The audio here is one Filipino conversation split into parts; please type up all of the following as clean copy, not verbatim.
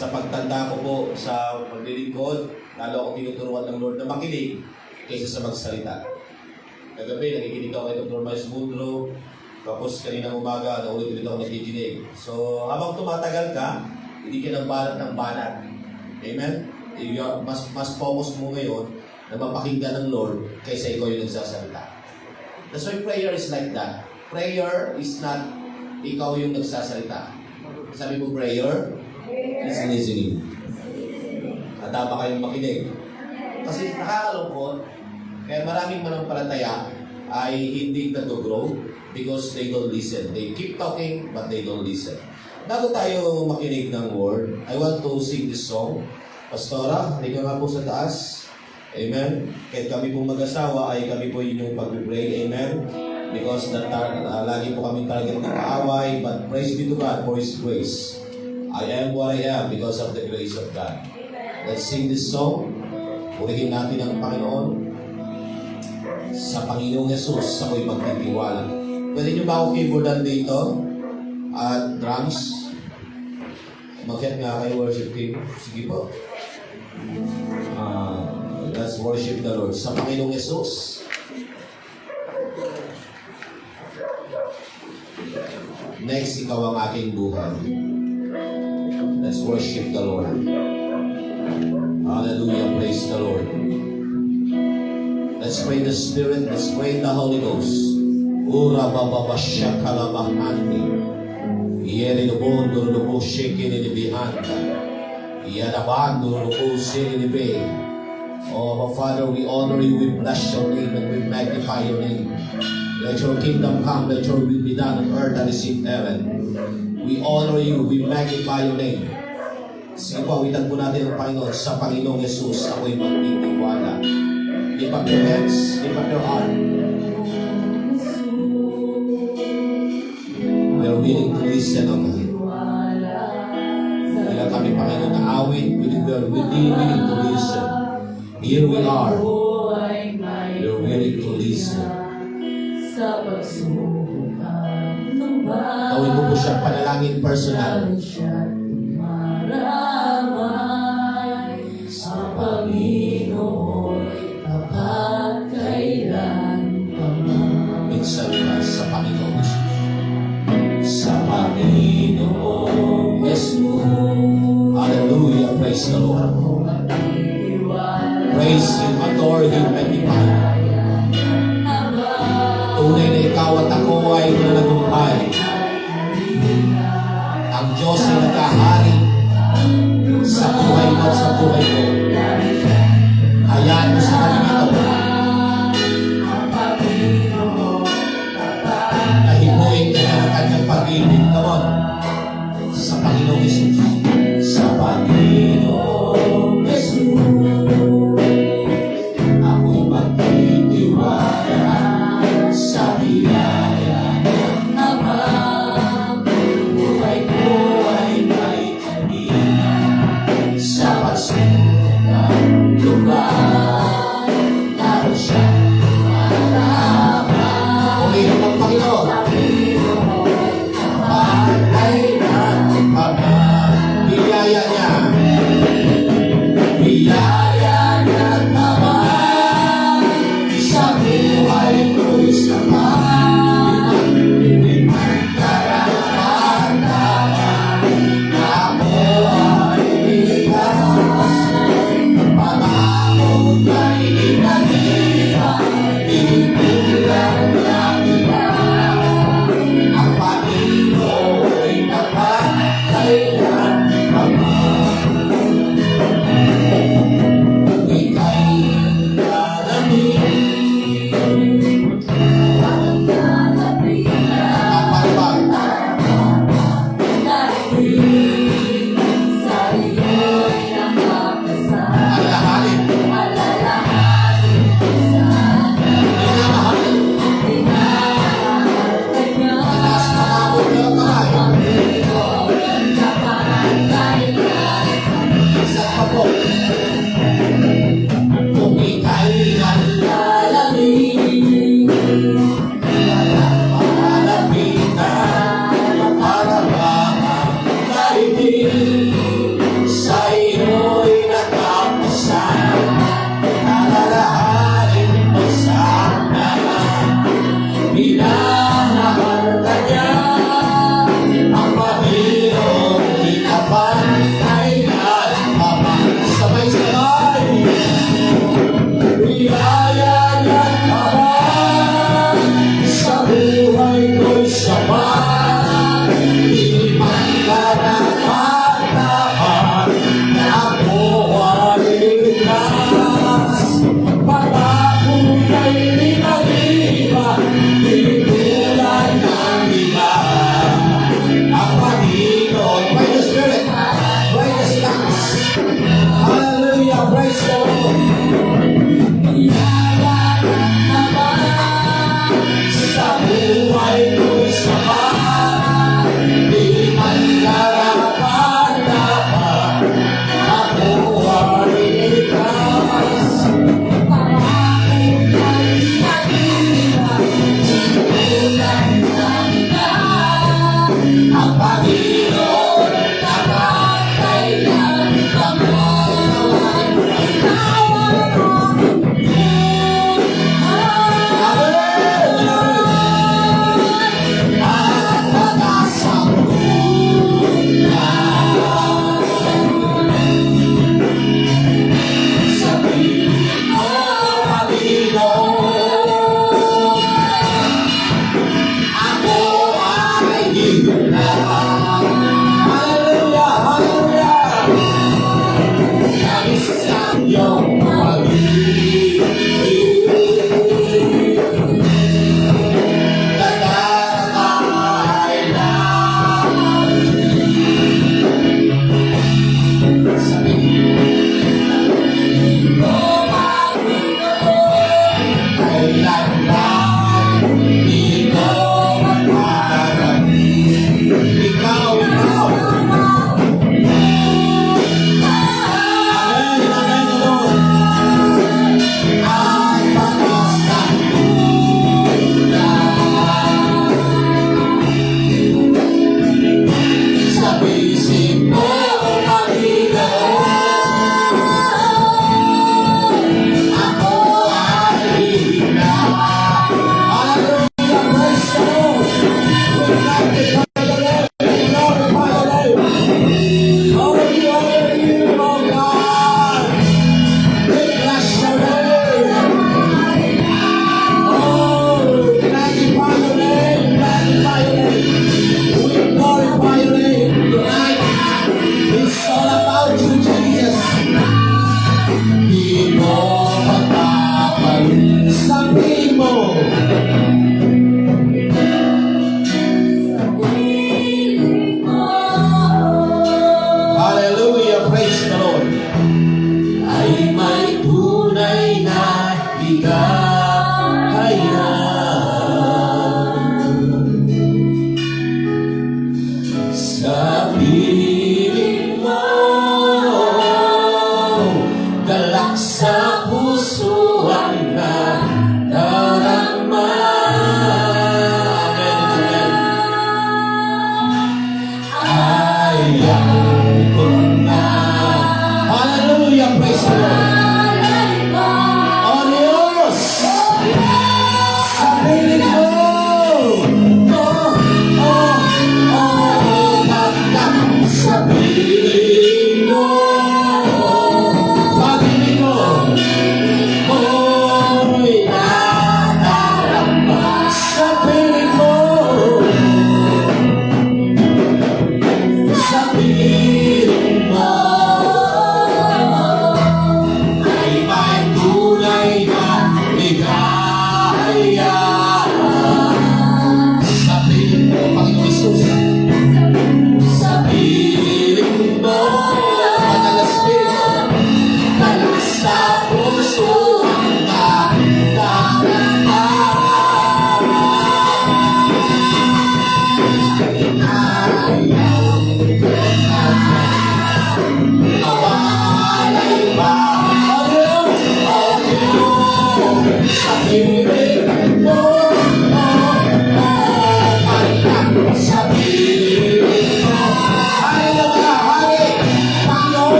sa pagtanda ko po sa paglilingkod, lalo ako tinuturuan ng Lord na makinig kaysa sa magsalita. Kagabi, nakikinig ako kay Dr. Miles Mundro, tapos kaninang umaga, naulit-ulit ako nakikinig. So, habang tumatagal ka, hindi ka nang banat ng banat. Amen? Mas focus mo ngayon na mapakinggan ng Lord kaysa ikaw yung nagsasalita. That's why prayer is like that. Prayer is not ikaw yung nagsasalita. Sabi mo, prayer is listening. At tama kayong makinig. Kasi nakakalungkot, kaya maraming manampalataya ay hindi nag-grow because they don't listen. They keep talking, but they don't listen. Bago tayo makinig ng word, I want to sing this song. Pastora, halika nga po sa taas. Amen. Kahit kami pong mag-asawa, ay kami po yung pag-pray. Amen. Because lagi po kami target ng kaaway, but praise be to God for His grace. I am what I am because of the grace of God. Let's sing this song. Purihin natin ang Panginoon. Sa Panginoong Jesus, ako'y magtitiwala. Pwede nyo ba ako keyboardan dito? At drums? Mag-get nga kayo worship team. Sige po. Let's worship the Lord. Sa Panginoong Jesus. Next, ikaw ang aking buhay. Let's worship the Lord. Hallelujah. Praise the Lord. Let's pray the Spirit. Let's pray the Holy Ghost. Ura baba shakalabahani. Yeri lubondo lubo shekini libihanda. Yadabando lubo shekini libe. Oh, Father, we honor you, we bless your name, and we magnify your name. Let your kingdom come, let your will be done on earth as it is in heaven. We honor you, we magnify your name. Sige po, awitan po natin ang Panginoon. Sa Panginoong Jesus, ako'y magtitiwala. Lift up your hands, lift up your heart. We are willing to listen on Him. Kailan kami, Panginoon, na awit, we are willing to listen. Here we are. We are willing to listen. Gawin mo po siyang panalangin personal. Sa Panginoon, kapag kailan pa man. Minsan ka sa Panginoon Jesus. Sa Panginoon Jesus. Hallelujah. Praise the Lord. Praise Him, adore Him, magnify Him. Tunay na ikaw at ako ay nananagumpay. Ang Diyos ay nagahari sa buhay mo, sa buhay ko. Hayaan mo sa kanyang ito. Nahimuin ka na ang kanyang pag-ibig. Come on. Sa Panginoong Jesus. Sa Panginoong Jesus. Ako'y magtitiwala sa biyaya ng Ama. Buhay ko ay may kanina sa pagsunod ng lugar. Lalo siyang malaman. Purihin ang Panginoon. Kapag ay natin pa biyaya niya.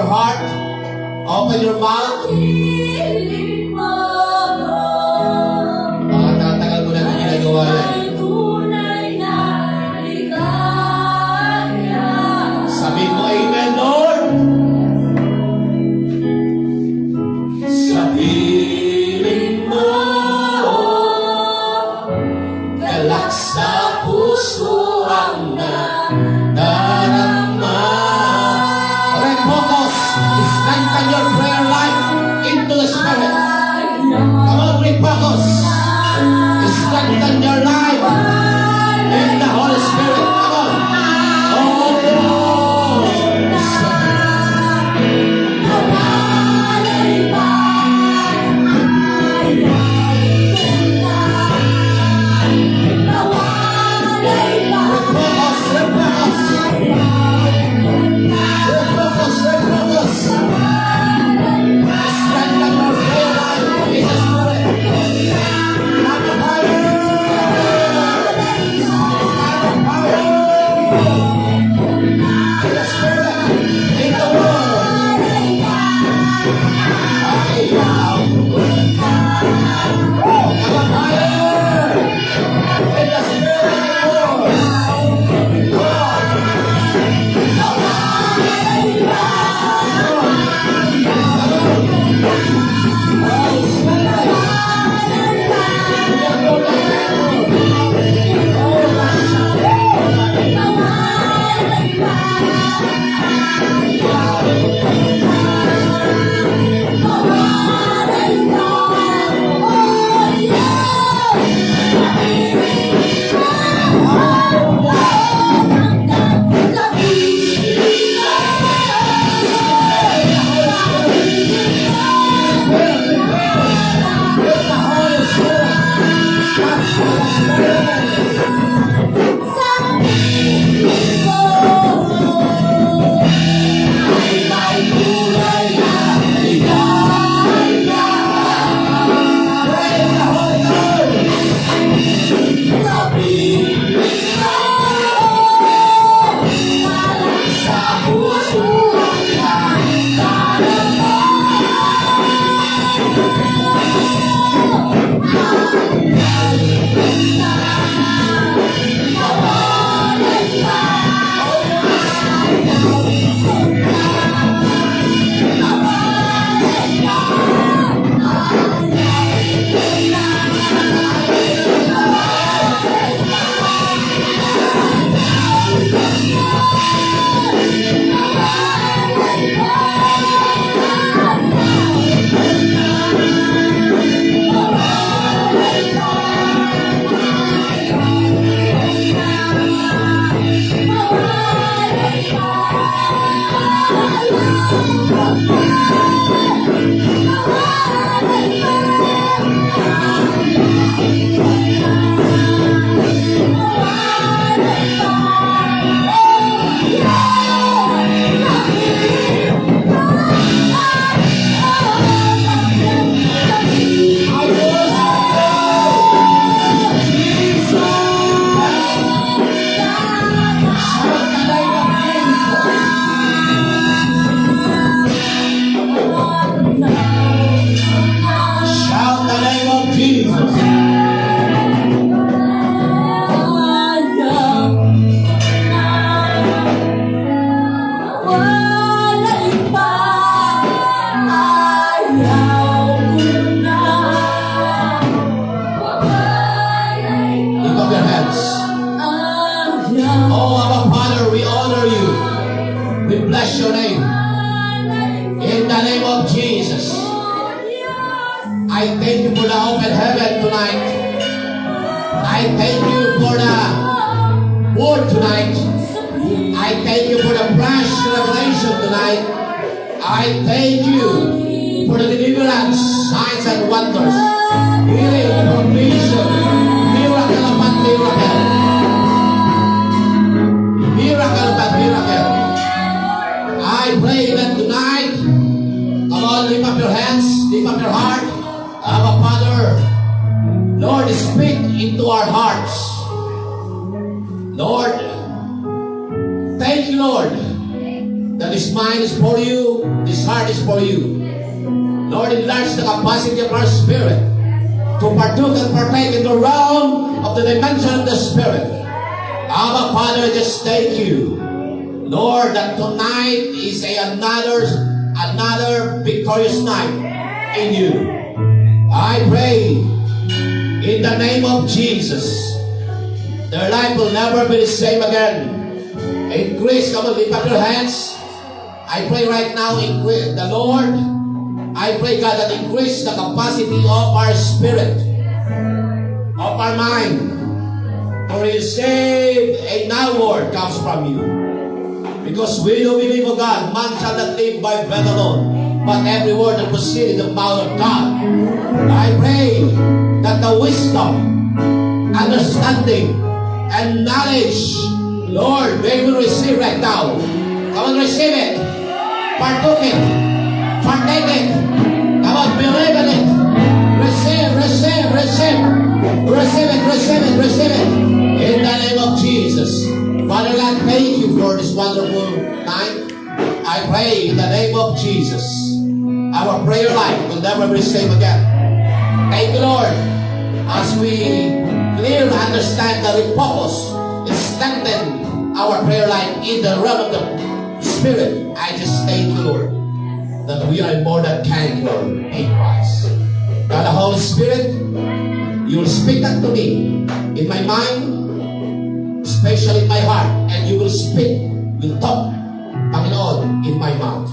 your heart. Open your mouth. Baka tagal mo na ginagawa yan. Sabihin mo, Amen, Lord. Sabihin mo, galak sa puso ang nadarama. Refocus. Strengthen your prayer life into the Spirit. Come on, refocus. Strengthen your life in the Holy Spirit. Come on. Oh, Lord. I thank you for the open heaven tonight. I thank you for the word tonight. I thank you for the fresh revelation tonight. I thank you for the deliverance, signs and wonders, healing, provision, miracle upon miracle. Miracle upon miracle. I pray that tonight, come on, lift up your hands, lift up your heart. Our Father, Lord, speak into our hearts. Lord, thank you, Lord, that that this mind is for you, this heart is for you. Lord, enlarge the capacity of our spirit to partook and partake in the realm of the dimension of the Spirit. Abba, Father, just thank you, Lord, that tonight is another victorious night in you. I pray in the name of Jesus, their life will never be the same again. Increase, come on, lift up your hands. I pray right now, increase the Lord. I pray, God, that increase the capacity of our spirit, of our mind, for you say a now word comes from you. Because we do believe, O God, man shall not live by bread alone, but every word that proceeds in the mouth of God. I pray that the wisdom, understanding, and knowledge, Lord, they will receive right now. Come on, receive it. Partook it. Partake it. Come on, believe in it. Receive, receive, receive. Receive it, receive it, receive it. In the name of Jesus. Father God, thank you for this wonderful night. I pray in the name of Jesus, our prayer life will never be the same again. Thank you, Lord, as we clearly understand the repurpose and strengthen our prayer life in the realm of the Spirit. I just thank you, Lord, that we are more than conquerors in Christ. God, the Holy Spirit, you will speak unto me in my mind, especially in my heart, and you will speak, will talk, Panginoon, in my mouth.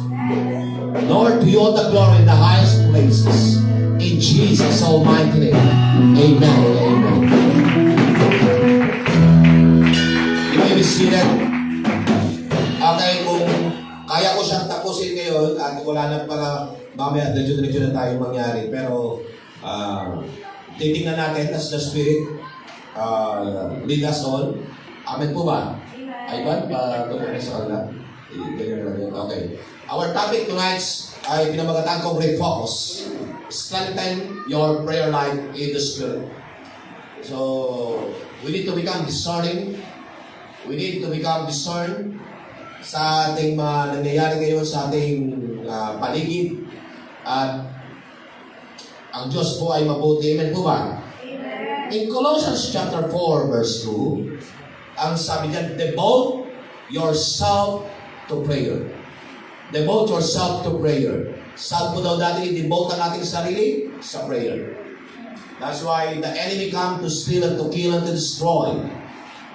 Lord, to you all the glory in the highest places. In Jesus' almighty name. Amen. Amen. You may be seated. Okay, kung kaya ko siyang tapusin ngayon at wala na para mamaya diretso na tayo mangyari. Pero titingnan natin as the Spirit lead us on. Amen po ba? Ivan, tungkol na sa kanila. Okay. Our topic tonight ay pinamagatan kong refocus. Strengthen your prayer life in the Spirit. So, we need to become discerning. We need to become discerned sa ating nangyayari ngayon sa ating paligid. At ang Diyos po ay mabuti. Amen po ba? Amen. In Colossians chapter 4 verse 2, ang sabi niyan, devote yourself to prayer. Devote yourself to prayer. Saan po daw dati i-devote ang ating sarili? Sa prayer. That's why the enemy come to steal and to kill and to destroy.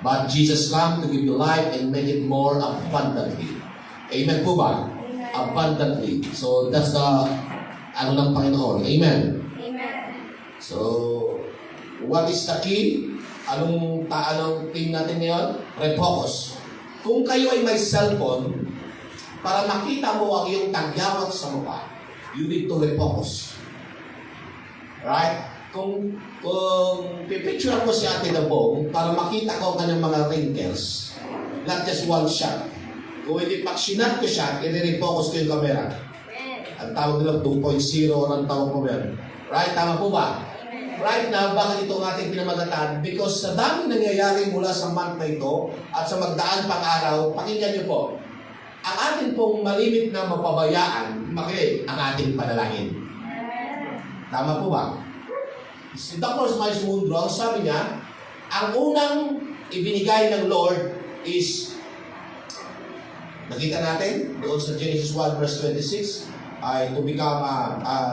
But Jesus come to give you life and make it more abundantly. Amen po ba? Amen. Abundantly. So that's the ng Panginoon. Amen. Amen. So, what is the key? Anong theme natin ngayon? Refocus. Kung kayo ay may cellphone, para makita mo ang iyong tagyawat sa mukha, you need to refocus. Right? Kung pipicture ko si Ate Dabong, para makita ko kanyang mga wrinkles, not just one shot. Kung hindi pag sinat ko siya, i-refocus ko yung camera. Ang tawag nila 2.0 ang tawag mo yan. Right? Tama po ba? Right now, bakit ito ang ating pinamagatan? Because sa daming nangyayari mula sa month na ito at sa magdaan pang araw, pakinggan niyo po, ang ating pong malimit na mapabayaan, ang ating panalangin. Tama po ba? Si Dr. Miles Monroe, sabi niya, ang unang ibinigay ng Lord is, nakita natin, doon sa Genesis 1 verse 26, ay to become,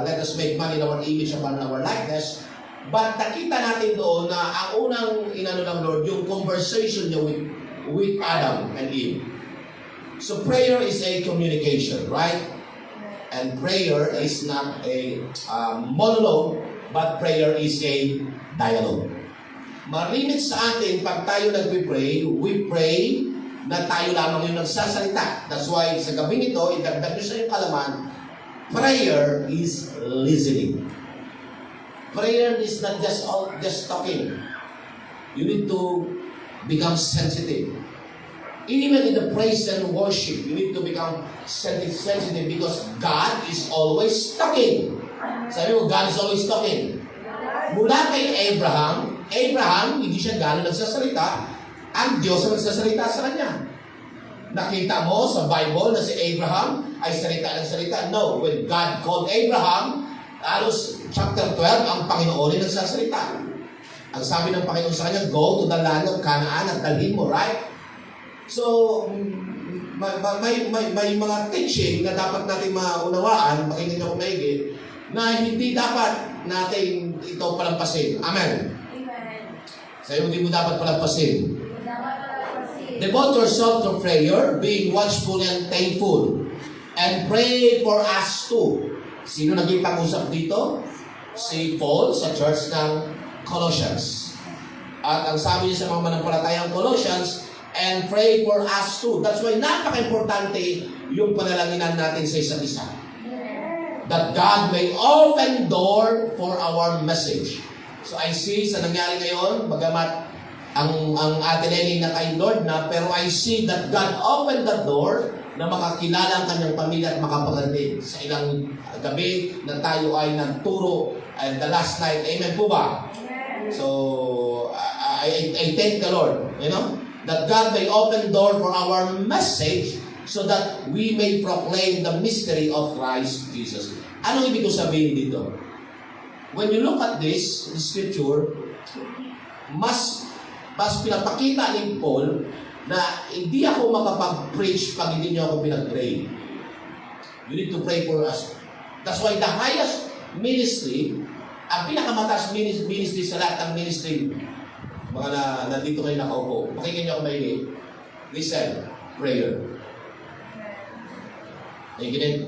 let us make man in our image and our likeness. But nakita natin doon na ang unang inano ng Lord, yung conversation niya with Adam and Eve. So prayer is a communication, right? And prayer is not a monologue, but prayer is a dialogue. Marimit sa atin, pag tayo nagpipray, we pray na tayo lamang yung nagsasalita. That's why sa gabing ito, idagdag nyo sa yung kalaman, prayer is listening. Prayer is not just talking. You need to become sensitive. Even in the praise and worship, you need to become sensitive because God is always talking. Sabi mo, God is always talking. Mula kay Abraham, hindi siya gano'n nagsasalita. Ang Diyos ang nagsasalita sa kanya. nakita mo sa Bible na si Abraham ay salita ng salita? No. When God called Abraham, halos chapter 12, ang Panginoon ay nagsasalita. Ang sabi ng Panginoon sa kanya, go to the land of Canaan at dalhin mo, right? So, may mga teaching na dapat natin maunawaan, pakinggan niyo kung maigi, na hindi dapat natin ito palampasin. Amen. Sa'yo, hindi mo dapat palampasin. Devote yourself to prayer, being watchful and thankful, and pray for us too. Sino naging pag-usap dito? Si Paul sa church ng Colossians. At ang sabi niya sa mga manampalatayang Colossians, and pray for us too. That's why napaka-importante yung panalanginan natin sa isa't isa. That God may open door for our message. So I see sa nangyari ngayon, bagamat ang atin na kay Lord na, pero I see that God opened the door na makakilala ang kanyang pamilya at makapagandin sa ilang gabi na tayo ay nagturo and the last night. Amen po ba? So, I thank the Lord, that God may open door for our message so that we may proclaim the mystery of Christ Jesus. Anong ibig ko sabihin dito? When you look at this scripture, mas pinapakita ni Paul na hindi ako makapag-preach pag hindi niyo ako pinag-pray. You need to pray for us. That's why the highest ministry, ang pinakamataas ministry sa lahat ng ministry, mga nandito kayo nakaupo, pakinggan niyo ako maigi. Listen, prayer. Nakikinig?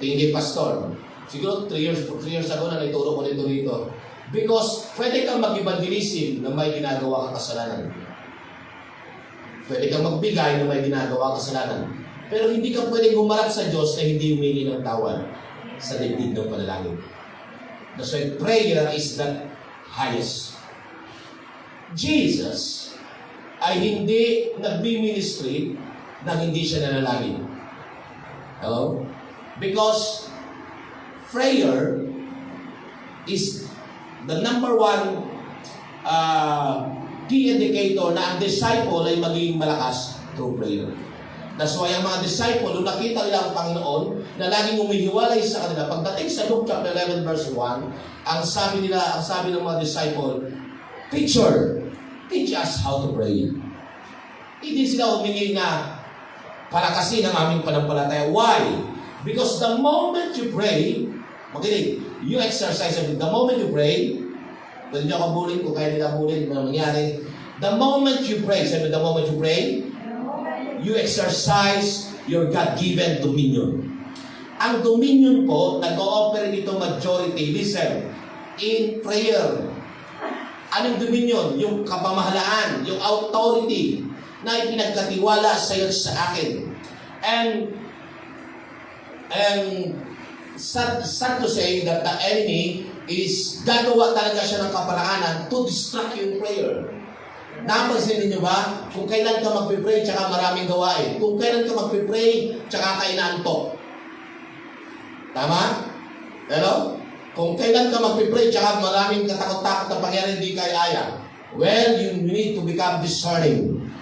Tingin pastor. Siguro 3 years ago na naituro ko nito rito. Because pwede kang mag-evangelism na may ginagawa kang kasalanan. Pwede kang magbigay na may ginagawa kang kasalanan. Pero hindi ka pwedeng humarap sa Diyos na hindi humingi ng tawad sa dibdib ng panalangin. That's why prayer is the highest. Jesus ay hindi nagbi-ministry na hindi siya nanalangin. Hello? Because prayer is the number one key indicator na ang disciple ay magiging malakas through prayer. That's why ang mga disciple, nung nakita nila ang Panginoon na laging umihiwalay sa kanila, pagdating sa Luke chapter 11 verse 1, ang sabi ng mga disciple, Teacher, teach us how to pray. Hindi sila humingi na palakasin ang aming panampalataya. Why? Because the moment you pray, makinig, you exercise it. The moment you pray, pwede nyo akong bulin, kung kaya nila bulin, kung mangyari. The moment you pray, sabi, the moment you pray, you exercise your God-given dominion. Ang dominion po, nag-ooperate dito majority, listen, in prayer. Anong dominion? Yung kapamahalaan, yung authority na ipinagkatiwala sa iyo sa akin. And sad to say that the enemy is gagawa talaga siya ng kaparaanan to distract you in prayer. Napansin niyo ba? Kung kailan ka magpipray, tsaka maraming gawain. Kung kailan ka magpipray, tsaka ka inaantok. Tama? Pero, kung kailan ka magpipray, tsaka maraming katakot-takot na pangyari, hindi ka aya. Well, you need to become discerning.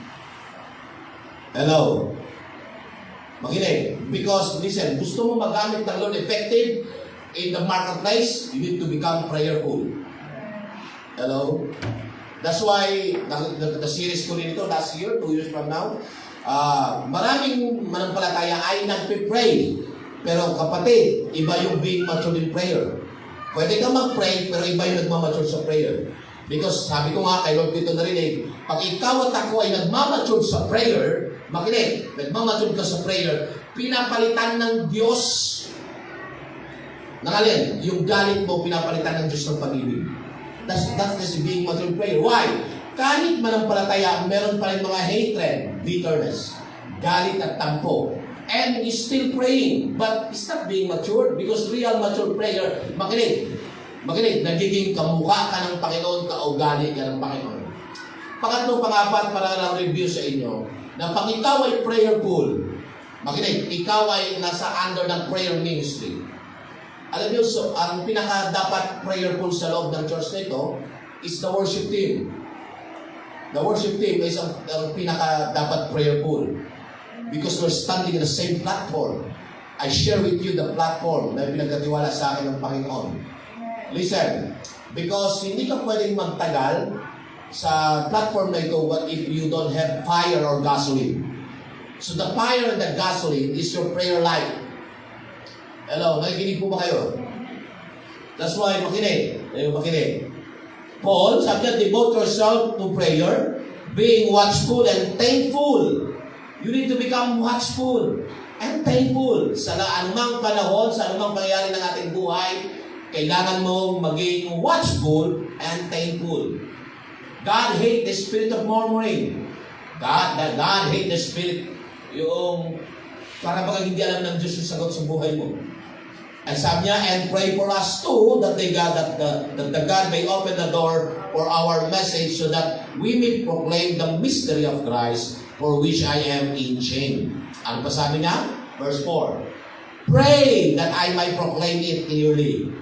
Hello? Makinig. Because, listen, gusto mo magamit ng Lord effective in the marketplace, you need to become prayerful. Hello? That's why, the series ko rin ito last year, 2 years from now, maraming manampalataya ay nagpipray. Pero kapatid, iba yung being matured in prayer. Pwede ka mag-pray, pero iba yung nagmamature sa prayer. Because sabi ko nga kay Lord dito narinig, pag ikaw at ako ay nagmamature sa prayer, makinig, nagmamature ka sa prayer, pinapalitan ng Diyos. Nangalin, yung galit mo, pinapalitan ng Diyos ng pag-ibig. That's being mature in prayer. Why? Kahit manampalataya, meron pa rin mga hatred, bitterness, galit at tampo. And is still praying, but it's not being mature because real mature prayer, makinig, nagiging kamukha ka ng Panginoon, kaugali ka ng Panginoon. Pangatlo, pangapat, para lang review sa inyo, na pag ikaw ay prayerful, makinig, ikaw ay nasa under ng prayer ministry. Alam niyo, so, ang pinaka-dapat prayerful sa loob ng church nito is the worship team. The worship team is ang pinaka dapat prayerful. Because we're standing in the same platform. I share with you the platform na pinagkatiwala sa akin ng Panginoon. Listen, because hindi ka pwedeng magtagal sa platform na ito what if you don't have fire or gasoline. So the fire and the gasoline is your prayer life. Hello, nakikinig po ba kayo? That's why, makinig. Paul, sabi niya, devote yourself to prayer, being watchful and thankful. You need to become watchful and thankful. Sa anumang panahon, sa anumang pangyayari ng ating buhay, kailangan mo maging watchful and thankful. God hate the spirit of murmuring. God hate the spirit, yung para baka hindi alam ng Diyos yung sagot sa buhay mo. And sabi niya, and pray for us too, that the God may open the door for our message so that we may proclaim the mystery of Christ, for which I am in chain. Ano pa sabi niya? Verse 4. Pray that I might proclaim it clearly.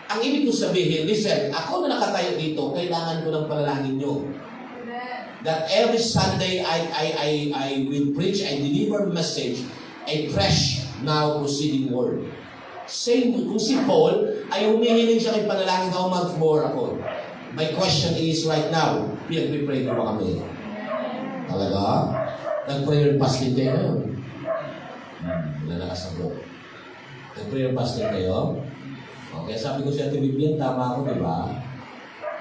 Ang ibig ko sabihin, listen, ako na nakatayo dito, kailangan ko ng panalangin nyo. That every Sunday I will preach and deliver message, a fresh, now proceeding word. Same, kung si Paul, ay humihiling siya kay panalangin how much more ako. My question is right now, pinag-pray na ba kami? Talaga? Nag-prayer fasting kayo ngayon? Nalakas ako. Nag-prayer fasting kayo? Okay, sabi ko siya, Biblian, tama ako, di ba?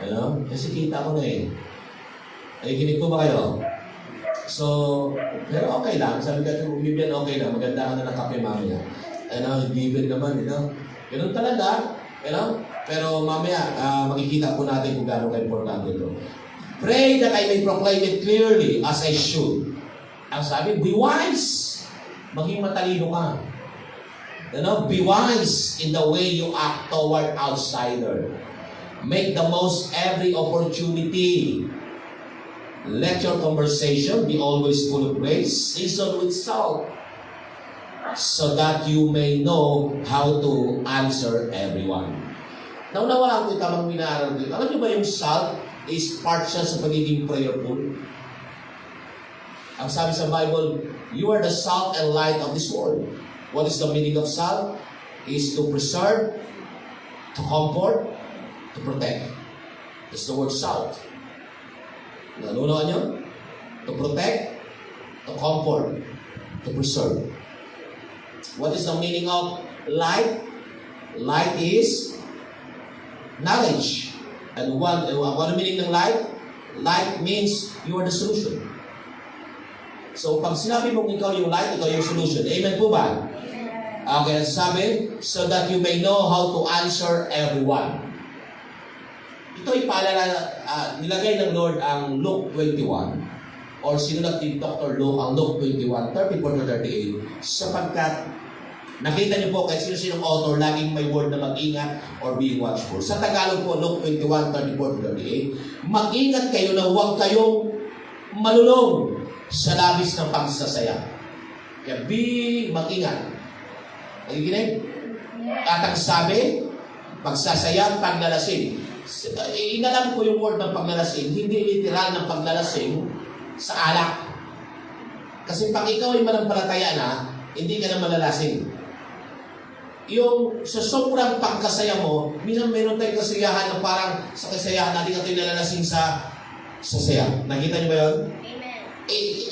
Ano? Kasi kita ko na eh. Nakikinig ko ba kayo? So, pero okay lang. Sabi ko, Biblian, okay lang. Maganda ka na ng kape mamaya. Given naman, ganun talaga, pero mamaya, makikita po natin kung gano'ng ka-importante ito. Pray that I may proclaim it clearly as I should. Ang sabi, be wise. Maging matalino ka. Be wise in the way you act toward outsider. Make the most every opportunity. Let your conversation be always full of grace, seasoned with salt, so that you may know how to answer everyone. Naunawaan ko tamang minaaral dito. Alam niyo ba yung salt is part siya sa pagiging prayerful? Ang sabi sa Bible, you are the salt and light of this world. What is the meaning of salt? Is to preserve, to comfort, to protect. That's the word salt. Naunawaan niyo? To protect, to comfort, to preserve. What is the meaning of light? Light is knowledge. And what the meaning ng light? Light means you are the solution. So, pag sinabi mong ikaw yung light, ikaw yung solution. Amen po ba? Okay, sabi, so that you may know how to answer everyone. Ito ay paalala, nilagay ng Lord ang Luke 21, or sinulat ni Dr. Luke ang Luke 21, 34-38, sapagkat nakita niyo po kahit sino-sinong author, laging may word na mag-ingat or being watchful. Sa Tagalog po, Luke 21, 34-38, mag-ingat kayo na huwag kayong malulong sa labis ng pagsasaya. Kaya mag-ingat. Nagiginig? At ang sabi, pagsasaya, paglalasing. Inalam ko yung word ng paglalasing, hindi literal ng paglalasing sa alak. Kasi pag ikaw ay manampalataya na, hindi ka na malalasing. Yung sa sobrang pagkasaya mo, minsan mayroon tayong kasiyahan na parang sa kasayahan natin ka tayo nalalasing sa saya. Nakita niyo ba yun?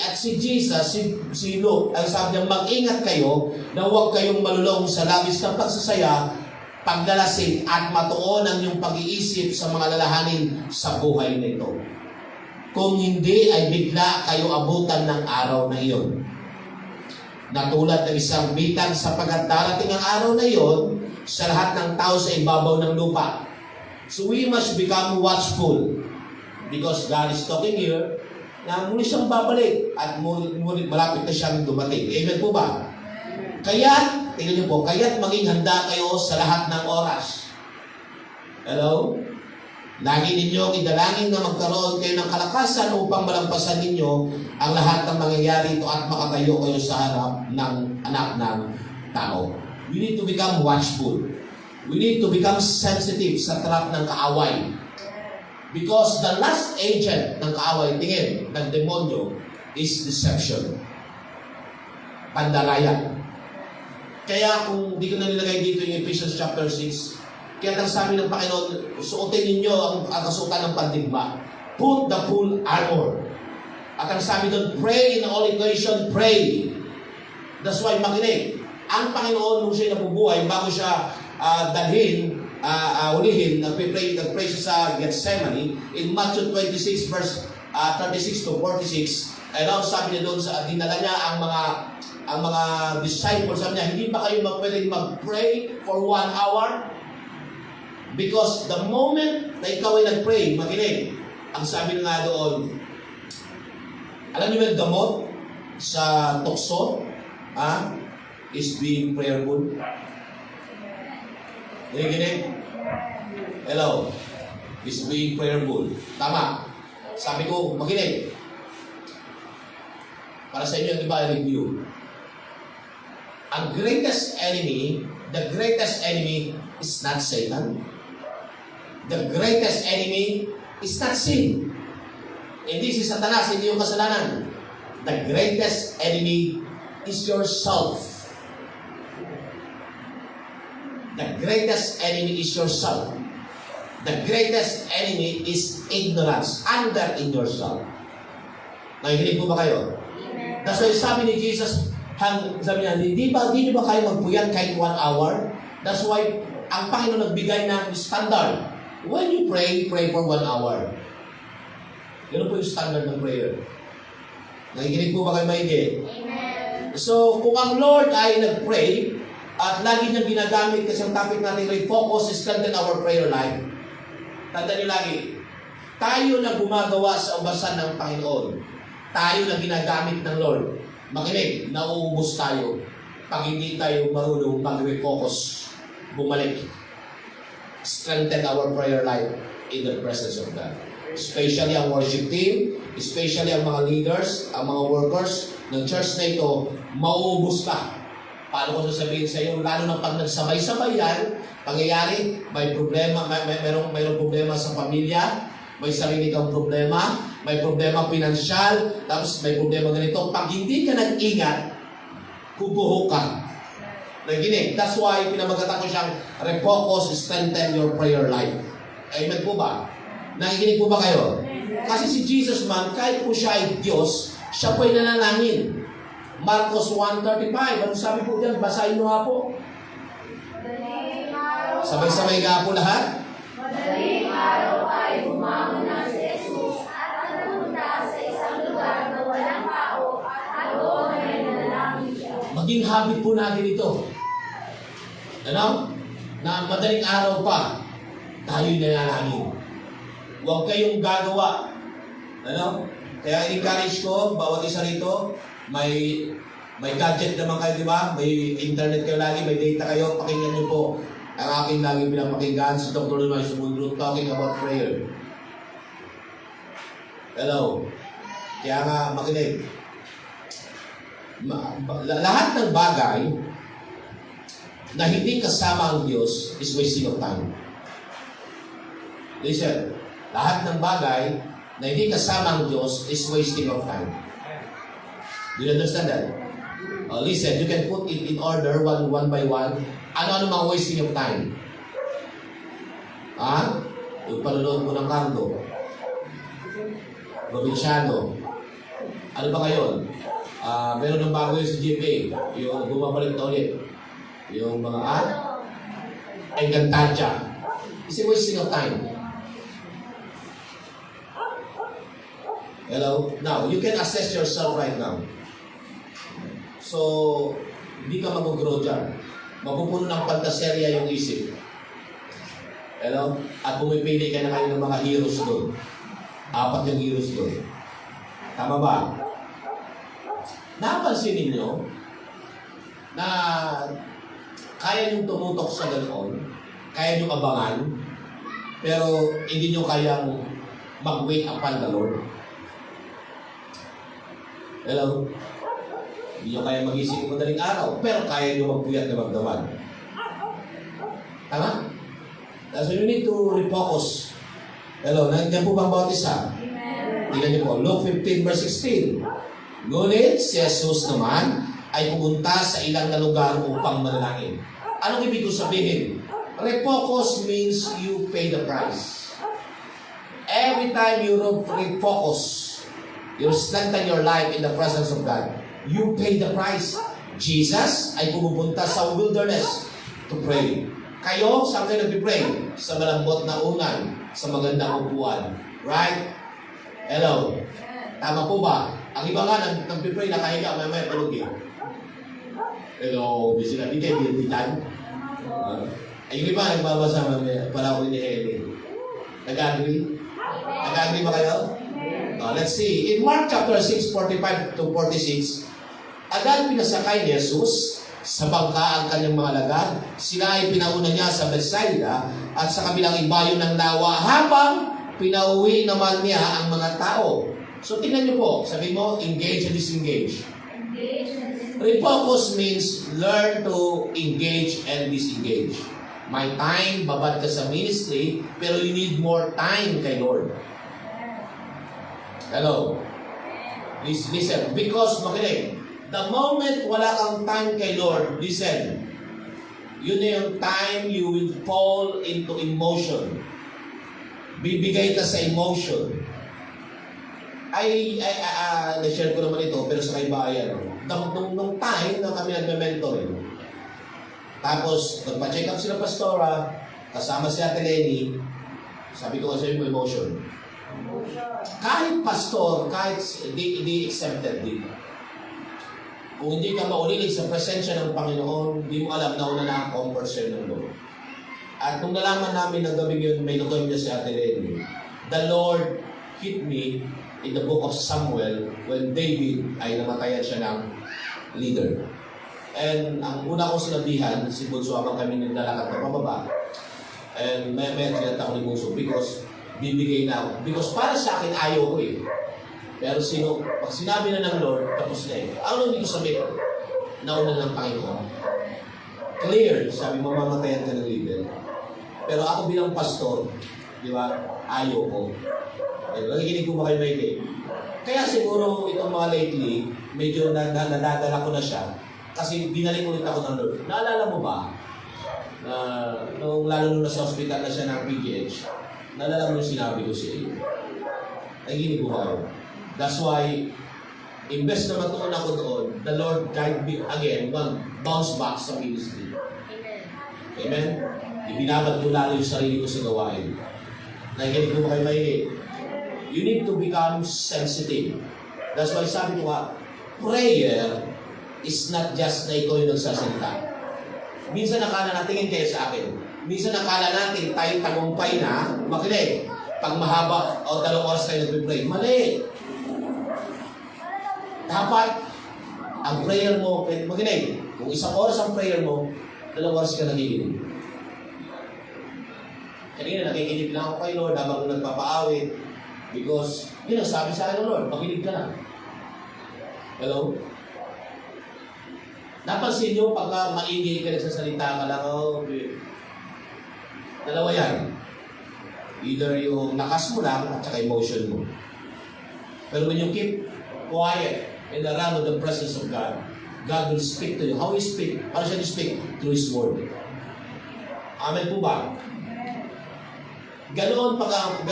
At si Jesus, si Luke, ang sabi niya, mag-ingat kayo na huwag kayong malulong sa labis ng pagsasaya, paglalasing at matuon ang iyong pag-iisip sa mga lalahanin sa buhay nito. Kung hindi, ay bigla kayo abutan ng araw na iyon. Natulad ng isang bitag sapagkat darating ang araw na iyon sa lahat ng tao sa ibabaw ng lupa. So we must become watchful because God is talking here na muli siyang babalik at muli malapit na siyang dumating. Amen po ba? Kaya, tingnan niyo po, kaya't maging handa kayo sa lahat ng oras. Hello? Lagi ninyong idalangin na magkaroon kayo ng kalakasan upang malampasan ninyo ang lahat ng mangyayari ito at makatayo kayo sa harap ng anak ng tao. We need to become watchful. We need to become sensitive sa trap ng kaaway. Because the last agent ng kaaway, tingin, ng demonyo, is deception. Pandaraya. Kaya kung di ko na nilagay dito yung Ephesians chapter 6, kaya nang sabi ng Panginoon, suotin ninyo ang kasuotan ng pandigma. Put the full armor. At ang sabi doon, pray in all occasion, pray. That's why makinig. Ang Panginoon, nung siya nabubuhay, bago siya ulihin, nagpray siya sa Gethsemane, in Matthew 26 verse 36 to 46, sabi niya doon, dinala niya ang mga disciples, sabi niya, hindi ba kayo pwedeng mag-pray for 1 hour? Because the moment na ikaw ay nag-pray, makinig, ang sabi nga doon, alam niyo yung gamot sa tukso, is being prayerful. Nakikinig? Hello? Is being prayerful. Tama. Sabi ko, makinig. Para sa inyo, di ba, review. Ang greatest enemy, the greatest enemy is not Satan. The greatest enemy is not sin. Hindi si Satanas, hindi yung kasalanan. The greatest enemy is yourself. The greatest enemy is yourself. The greatest enemy is ignorance. Anger in yourself. Nakikinig po ba kayo? That's why sabi ni Jesus, sabi niya, di ba kayo magpuyat kahit 1 hour? That's why ang Panginoon nagbigay ng standard. When you pray, pray for 1 hour. Ganun po yung standard ng prayer. Nakikinig po ba kayo maigi? Amen. So, kung ang Lord ay nag-pray, at lagi niyang ginagamit kasi ang topic natin ay focus, strengthen our prayer life. Tandaan niyo lagi, tayo na gumagawa sa ubasan ng Panginoon. Tayo na ginagamit ng Lord. Makinig, nauubos tayo pag hindi tayo marunong mag-refocus, bumalik. Strengthen our prayer life in the presence of God. Especially ang worship team, especially ang mga leaders, ang mga workers ng church na ito, mauubos ka. Paano ko sasabihin sa iyo, lalo na pag nagsabay-sabay yan, pangyayari, may problema, mayroong problema sa pamilya, may sarili kang problema, may problema pinansyal, tapos may problema ganito. Pag hindi ka nag-ingat, kubuho ka. Naginig. That's why pinamagatan ko siyang refocus, strengthen your prayer life. Amen po ba? Nakikinig po ba kayo? Kasi si Jesus man, kahit po siya ay Diyos, siya po ay nanalangin. Marcos 1:35, ano sabi po diyan? Basahin mo nga po. Sabay-sabay nga po lahat. Madaling araw ay bumangon na si Jesus at nagpunta sa isang lugar na walang tao at doon ay nanalangin siya. Maging habit po natin ito. Ano? Na madaling araw pa, tayo'y nanalangin. Huwag kayong gagawa. Ano? Kaya encourage ko, bawat isa rito, may gadget naman kayo, di ba? May internet kayo lagi, may data kayo. Pakinggan niyo po ang aking lagi pinapakinggan si Dr. Lumay Sumundro talking about prayer. Hello? Kaya nga, makinig. Lahat ng bagay na hindi kasama ang Diyos is wasting of time. Listen, lahat ng bagay na hindi kasama ang Diyos is wasting of time. Do you understand that? Listen, you can put it in order one by one. Ano-ano mga wasting of time? Yung panunood mo ng Cardo, Provinciano. Ano ba ngayon? Meron ng bago yun sa GPA. Yung bumabalik na ulit. Yung mga Encantadia. It's a wasting of time. Hello? Now, you can assess yourself right now. So, hindi ka mag-grow dyan. Mapupuno ng pantaserya yung isip. Hello? At pumipili ka na kayo ng mga heroes doon. 4 yung heroes doon. Tama ba? Napansin ninyo na kaya niyong tumutok sa ganoon, kaya niyong abangan, pero hindi niyo kayang mag-wait upon the Lord. Hello? Hindi nyo kaya mag-isip madaling araw, pero kaya nyo magpuyat na magdaman. Tama? So you need to refocus. Hello, nandiyan po bang bawat isa? Tingnan niyo po, Luke 15 verse 16. Ngunit si Jesus naman ay pumunta sa ilang na lugar upang manalangin. Anong ibig ko sabihin? Refocus means you pay the price. Every time you refocus, you strengthen your life in the presence of God, you pay the price. Jesus ay pumupunta sa wilderness to pray. Kayo, saan kayo nag-pray? Sa malambot na unan, sa magandang upuan. Right? Hello? Tama po ba? Ang iba nga, nag-pray na kahiga, may tulog eh. Hello? Di sila, di kayo binititan? Ay, yung iba, nagbabasa para ko ni Helen. Nag-agree? Nag-agree ba kayo? Let's see. In Mark chapter 6, 45 to 46, agad pinasakay ni Jesus sa bangka ang kanyang mga alagad. Sila ay pinauna niya sa Bethsaida at sa kabilang ibayo ng lawa habang pinauwi naman niya ang mga tao. So tingnan niyo po, sabi mo, engage and disengage. Refocus means learn to engage and disengage. May time, babad ka sa ministry, pero you need more time kay Lord. Hello? Please listen. Because, makinig, the moment wala kang time kay Lord, listen, yun na yung time you will fall into emotion. Bibigay ka sa emotion. Na-share ko naman ito, pero sa kaibayan. Nung time na kami nagme-mentoring, tapos, nagpa-check up sila pastora, kasama si Ate Lenny, sabi ko kasi yung emotion. Kahit pastor, kahit di accepted din. Kung hindi ka maulilig sa presensya ng Panginoon, di mo alam na una na ang conversion ng Lord. At kung nalaman namin na gabing yun, may lugar niya si Ate Lenny, the Lord hit me in the book of Samuel when David ay namatayan siya ng leader. And ang una kong sinabihan, si Bunso habang kami naglalakad na pababa, and may tinatawag ni Bunso because bibigay na ako. Because para sa akin, ayaw ko eh. Pero pag sinabi na ng Lord, tapos na eh. Ano hindi ko sabihin? Nauna ng Panginoon. Clear, sabi mo, mamatayan ka ng leader. Pero ako bilang pastor, di ba, ayaw ko. Nakikinig ko ba kayo may Kaya siguro itong mga lately, medyo nadadala ko na siya. Kasi binalik ulit ako ng Lord. Naalala mo ba? Nung lalo nung nasa hospital na siya ng PGH, naalala mo yung sinabi ko sa iyo. Naginig ko kayo. That's why, imbes na matuon ako doon, the Lord guide me again, bounce back sa ministry. Amen? Ibinabad ko lalo yung sarili ko sa gawain. Naginig ko ba kayo mahilig? You need to become sensitive. That's why sabi ko nga, prayer is not just na ikaw yung nagsasalita. Minsan nakala natin kayo sa akin. Minsan nakala natin tayo tagumpay na, makinig, pag mahaba o 2 oras tayo nagpipray. Mali! Dapat, ang prayer mo, makinig, kung 1 oras ang prayer mo, 2 oras ka nakikinig. Kanina nakikinig lang ako kay Lord habang nagpapaawit because, yun ang sabi sa akin ng Lord, makinig ka na. Hello? Napansin nyo, pagka maingay ka nagsasalita ka lang, dalawa yan. Either yung lakas mo lang at saka emotion mo. Pero when you keep quiet in the realm of the presence of God, God will speak to you. How He speak? Paano siya speak? Through His Word. Amen po ba? Ganoon ang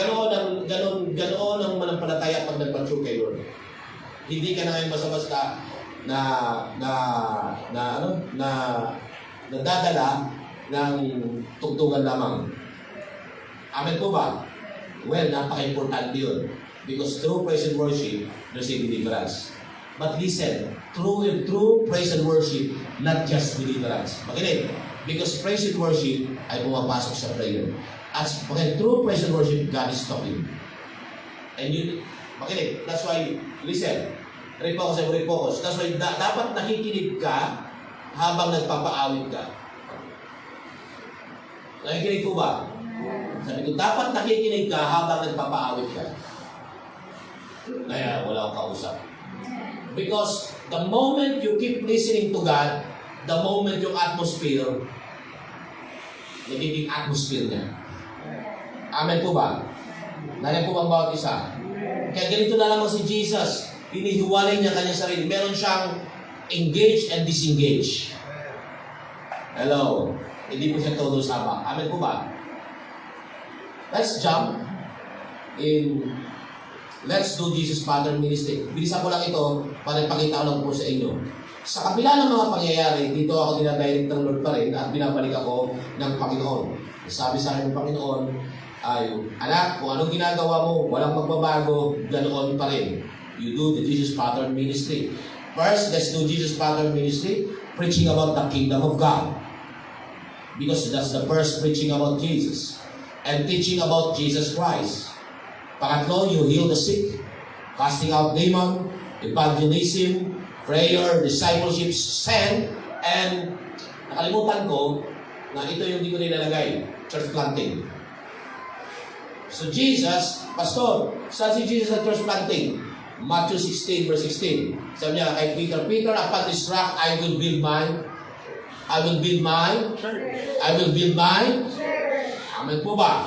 manampalataya pag nagpatrue kay Lord. Hindi ka na ngayon basta-basta nadadala ng tugtugan lamang. Amen po ba? Well, napaka-importante yun. Because through praise and worship, there's a deliverance. But listen, through praise and worship, not just deliverance. Makinig, because praise and worship ay pumapasok sa prayer. At through praise and worship, God is talking. And makinig, that's why, listen, refocus. That's why dapat nakikinig ka habang nagpapaawit ka. Nakikinig ko ba? Sabi ko, dapat nakikinig ka habang nagpapaawit ka. Kaya wala akong kausap. Because the moment you keep listening to God, the moment yung atmosphere, nagiging atmosphere niya. Amen po ba? Nanay po bang bawat isa? Kaya ganito na lamang si Jesus. Hinihiwalay niya kanyang sarili. Meron siyang engage and disengage. Hello. Hindi po siya todo sama. Amen po ba? Let's jump in. Let's do Jesus Father Ministry. Bilisan ko lang ito para ipakita ko lang po sa inyo. Sa kabila ng mga pangyayari, dito ako dinadirect ng Lord pa rin at binabalik ako ng Panginoon. Sabi sa akin ng Panginoon ay, anak, kung anong ginagawa mo, walang magbabago, ganoon pa rin. You do the Jesus Father Ministry. First, let's do Jesus Father Ministry, preaching about the kingdom of God. Because that's the first preaching about Jesus. And teaching about Jesus Christ. Pangatlo, you heal the sick, casting out demon, evangelism, prayer, discipleship, send, and nakalimutan ko na ito yung hindi ko nilalagay, church planting. So Jesus, Pastor, saan si Jesus at church planting? Matthew 16 verse 16. Sabi niya, I Peter, upon this rock I will build my Amen po ba?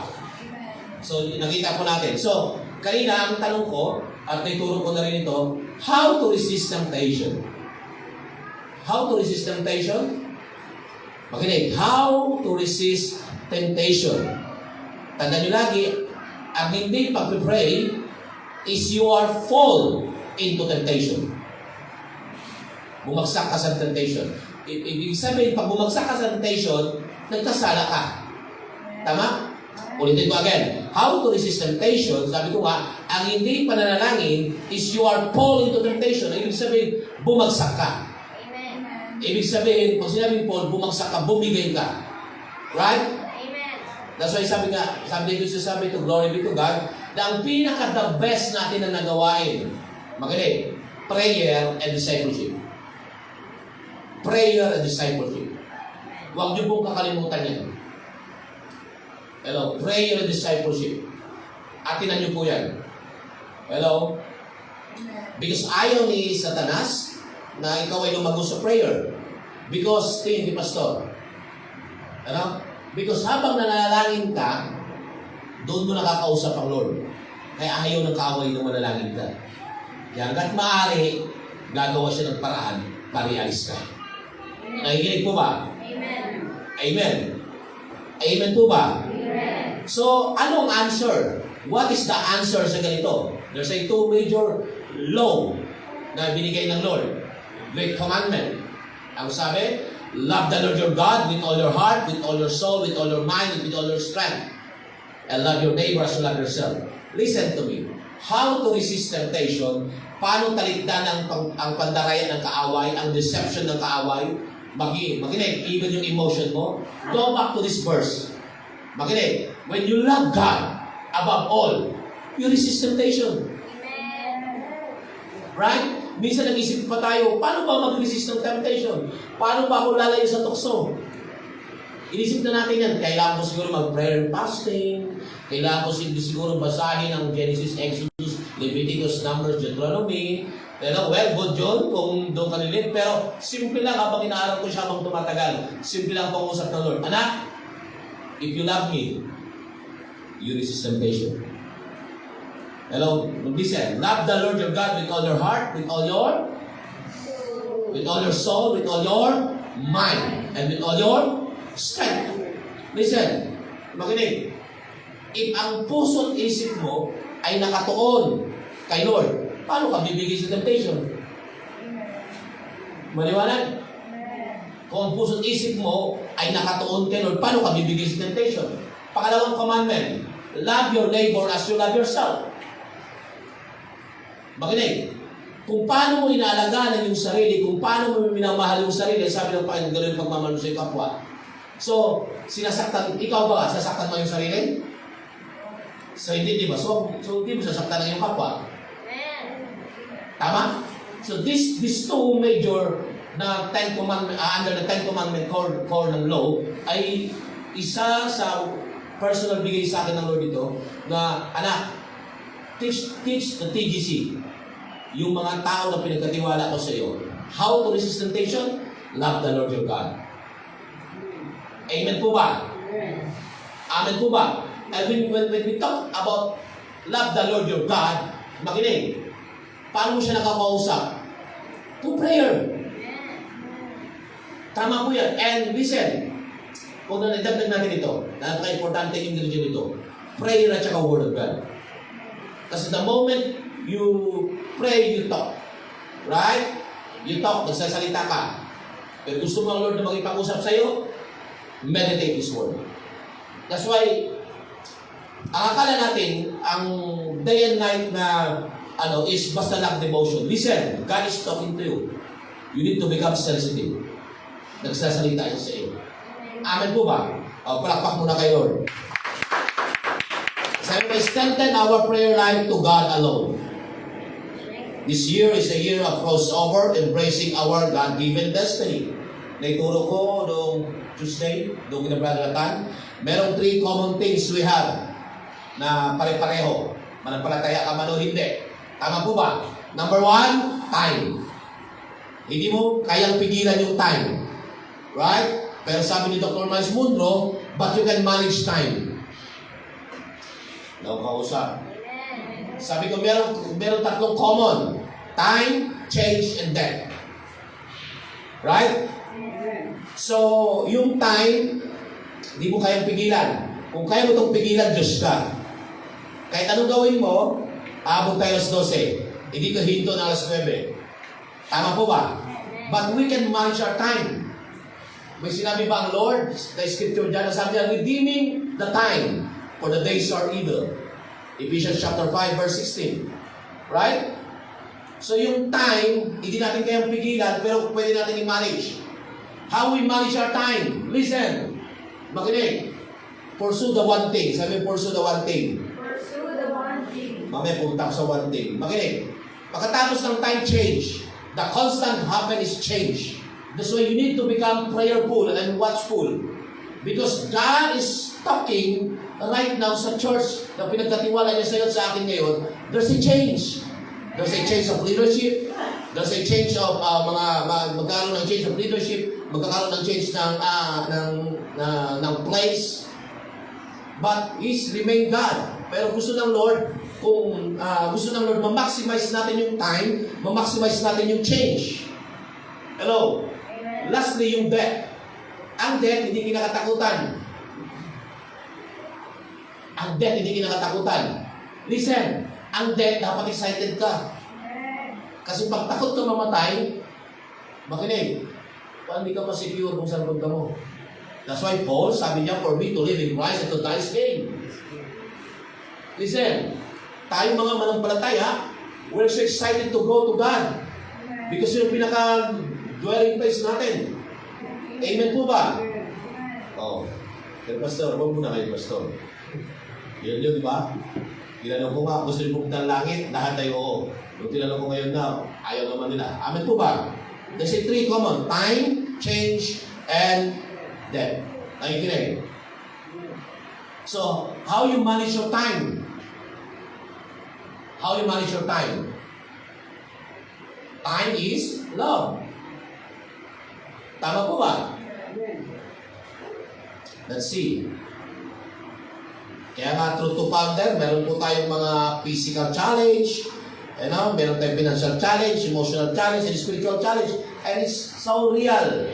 So, nakita po natin. So, kanina ang tanong ko, at naituro ko na rin ito, how to resist temptation? How to resist temptation? Makinig, how to resist temptation? Tandaan nyo lagi, ang hindi pag-pray is you are fall into temptation. Bumagsak ka sa temptation. Ibig sabihin, pag bumagsak ka sa temptation, nagkasala ka. Tama? Ulitin ko again. How to resist temptation, sabi ko nga, ang hindi pananalangin is you are fall into temptation. Ibig sabihin, bumagsak ka. Amen. Ibig sabihin, pag sinabing fall, bumagsak ka, bumigay ka. Right? Amen. That's why sabi dito sabi to glory be to God, na ang pinaka-the best natin na nagawain, magaling, prayer and discipleship. Prayer and discipleship. Huwag niyo pong kakalimutan yan. Hello, prayer and discipleship. Atinan niyo po yan. Hello? Because ayaw ni Satanas na ikaw ay lumago sa prayer. Because, tingin ni Pastor, ano? Because habang nanalangin ka, doon mo nakakausap ang Lord. Kaya ayaw ng kaaway na manalangin ka. Kaya hanggat maaari, gagawa siya ng paraan para ialis ka. Nakikinig po ba? Amen. Amen. Amen po ba? Amen. So, anong answer? What is the answer sa ganito? There's a two major law na binigay ng Lord. Great commandment. Ang sabi, love the Lord your God with all your heart, with all your soul, with all your mind, with all your strength. And love your neighbor as you love yourself. Listen to me. How to resist temptation? Paano talikdan ang pandarayan ng kaaway, ang deception ng kaaway? Makinig, even yung emotion mo. Go back to this verse. Makinig, when you love God above all, you resist temptation. Right? Minsan nag-isip pa tayo, paano ba mag-resist ng temptation? Paano ba ako lalayo sa tukso? Inisip na natin yan. Kailangan ko siguro mag-prayer and fasting. Kailangan ko siguro basahin ang Genesis, Exodus, Leviticus, Numbers, Deuteronomy. Well, good yun kung doon ka nilin. Pero simple lang habang inaaral ko siya habang tumatagal. Simple lang pang-usap ng Lord. Anak, if you love me, you resist temptation. Hello, listen. Love the Lord your God with all your heart, with all your soul, with all your mind, and with all your strength. Listen, makinig. If ang puso at isip mo ay nakatuon kay Lord, paano ka bibigay sa temptation? Maliwanag? Kung ang puso at isip mo ay nakatuon kay Lord, paano ka bibigay sa temptation? Pangalawang commandment, love your neighbor as you love yourself. Makinig, kung paano mo inaalagaan yung sarili, kung paano mo minamahal yung sarili, sabi ng Panginoon, gano'n yung pagmamahal mo sa kapwa. So, ikaw ba, sasaktan mo yung sarili? So, hindi, di ba? So hindi mo sasaktan ng iyong kapwa. Tama? So, these two major na Ten Commandment, under the Ten Commandment core ng law, ay isa sa personal bigay sa akin ng Lord dito, na, anak, teach the TGC, yung mga tao na pinagkatiwala ko sa iyo, how to resist temptation? Love the Lord your God. Amen po ba? Amen po ba? And when we talk about love the Lord your God, makinig. Paano mo siya nakakausap? To prayer. Tama po yan. And listen, kung nanidagdag natin ito, napaka-importante yung ingredient ito, prayer at saka word of God. Kasi the moment you pray, you talk. Right? You talk, nagsasalita ka. Pero gusto mo ang Lord na makipag-usap sa'yo, meditate His word. That's why, ang akala natin, ang day and night na is basta lang devotion. Listen, God is talking to you. You need to become sensitive. Nagsasalita siya sa iyo. Amen po ba? O, palakpak muna kay Lord. Sabi mo, strengthen our prayer life to God alone. This year is a year of crossover, embracing our God-given destiny. Naituro ko noong Tuesday, noong kinabralatan, merong 3 common things we have na pare-pareho. Manampalataya ka man o hindi. Tama po ba? Number 1, time. Hindi mo kayang pigilan yung time. Right? Pero sabi ni Dr. Miles Munro, but you can manage time. Kausap. Sabi ko, meron 3 common. Time, change, and death. Right? So, yung time, hindi mo kayang pigilan. Kung kaya mo itong pigilan, Diyos ka. Kahit anong gawin mo, abot tayo alas 12. Hindi ka hinto na alas 9. Tama po ba? But we can manage our time. May sinabi ba ang Lord, the scripture dyan, sabi niya, redeeming the time, for the days are evil. Ephesians chapter 5, verse 16. Right? So yung time, hindi natin kayang pigilan, pero pwede natin i-manage. How we manage our time? Listen. Makinig. Pursue the one thing. Sabi, pursue the one thing. Pursue the one thing. Mamaya pumunta sa one thing. Makinig. Pagkatapos ng time change, the constant happen is change. That's why you need to become prayerful and watchful. Because God is talking right now sa church na pinagkatiwala niya sa'yo sa akin ngayon. There's a change. There's a change of leadership. There's a change of magkakaroon ng change of leadership. Magkakaroon ng change ng place. But He's remain God. Pero gusto ng Lord, kung gusto ng Lord, ma-maximize natin yung time, ma-maximize natin yung change. Hello? Amen. Lastly, yung death. Ang death, hindi kinakatakutan. Ang death, hindi kinakatakutan. Listen, ang death, dapat excited ka. Kasi pag takot ka mamatay, makinig, hindi ka pa-secure kung saan punta mo. That's why Paul, sabi niya, for me to live in Christ and to die is gain. Listen, tayo mga manampalataya, we're so excited to go to God. Because yung pinaka-dwelling place natin. Amen po ba? Oo. Pero pastor, huwag muna kayo, pastor. Yun yun, di ba? Tinanong ko nga, gusto niyo pumunta ng langit, lahat tayo oo. Yung tinanong ko ngayon na, ayaw naman nila. Amen po ba? There's 3 common. Time, change, and death. Nakikinig. So, how you manage your time? How you manage your time? Time is love. Tama po ba? Let's see. Kaya nga, true to founder, meron po tayong mga physical challenge, meron tayong financial challenge, emotional challenge, and spiritual challenge. And it's so real.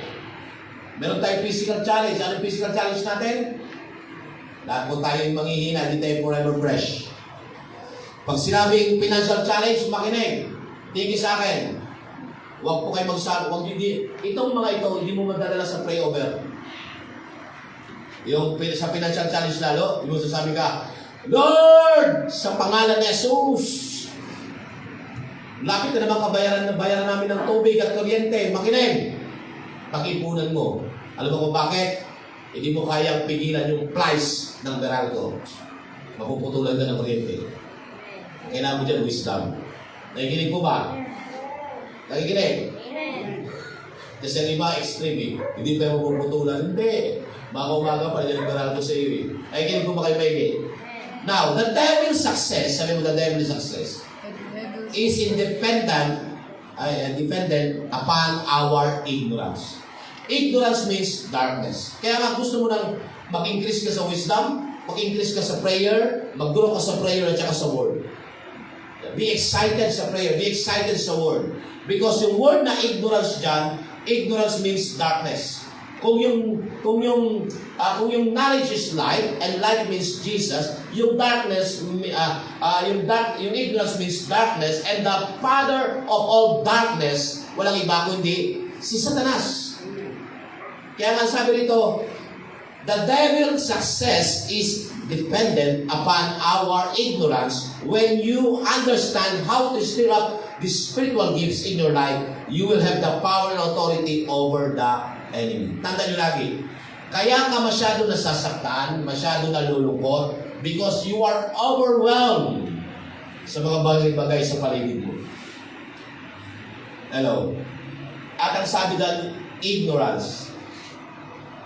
Meron tayong physical challenge. Ano yung physical challenge natin? Lahat po tayo yung manghihina, hindi tayo forever fresh. Pag sinabing financial challenge, makinig. Tingin sa akin. Huwag po kayo magsabi. Itong mga ito, hindi mo magdadala sa pray over. Yung sa financial challenge lalo, hindi mo sasabi ka, Lord, sa pangalan ni Jesus, lapit na naman bayaran namin ng tubig at kuryente. Makinig. Pag-ipunan mo. Alam mo kung bakit? Hindi mo kayang pigilan yung price ng Meralco. Mapuputulan ka ng kuryente. Kailangan mo dyan wisdom. Nakikinig po ba? Nakikinig? Kasi ang iba extreme eh. Hindi pa mapuputulan. Hindi. Umaga pa rin Meralco sa iyo eh. Nakikinig po ba kayo maigit? Now, the devil's success, sabi mo the devil's success, is dependent upon our ignorance. Ignorance means darkness. Kaya nga gusto mo nang mag-increase ka sa wisdom, mag-increase ka sa prayer, mag-grow ka sa prayer at saka sa word. Be excited sa prayer, be excited sa word. Because yung word na ignorance dyan, ignorance means darkness. Kung yung knowledge is light and light means Jesus, yung darkness, yung ignorance means darkness, and the father of all darkness, walang iba kundi si Satanas. Kaya nga sabi rito, the devil's success is dependent upon our ignorance. When you understand how to stir up the spiritual gifts in your life, you will have the power and authority over the enemy. Tandaan nyo lagi, kaya ka masyado nasasaktan, masyado nalulungkot, because you are overwhelmed sa mga bagay-bagay sa paligid mo. Hello? At ang sabi doon, ignorance.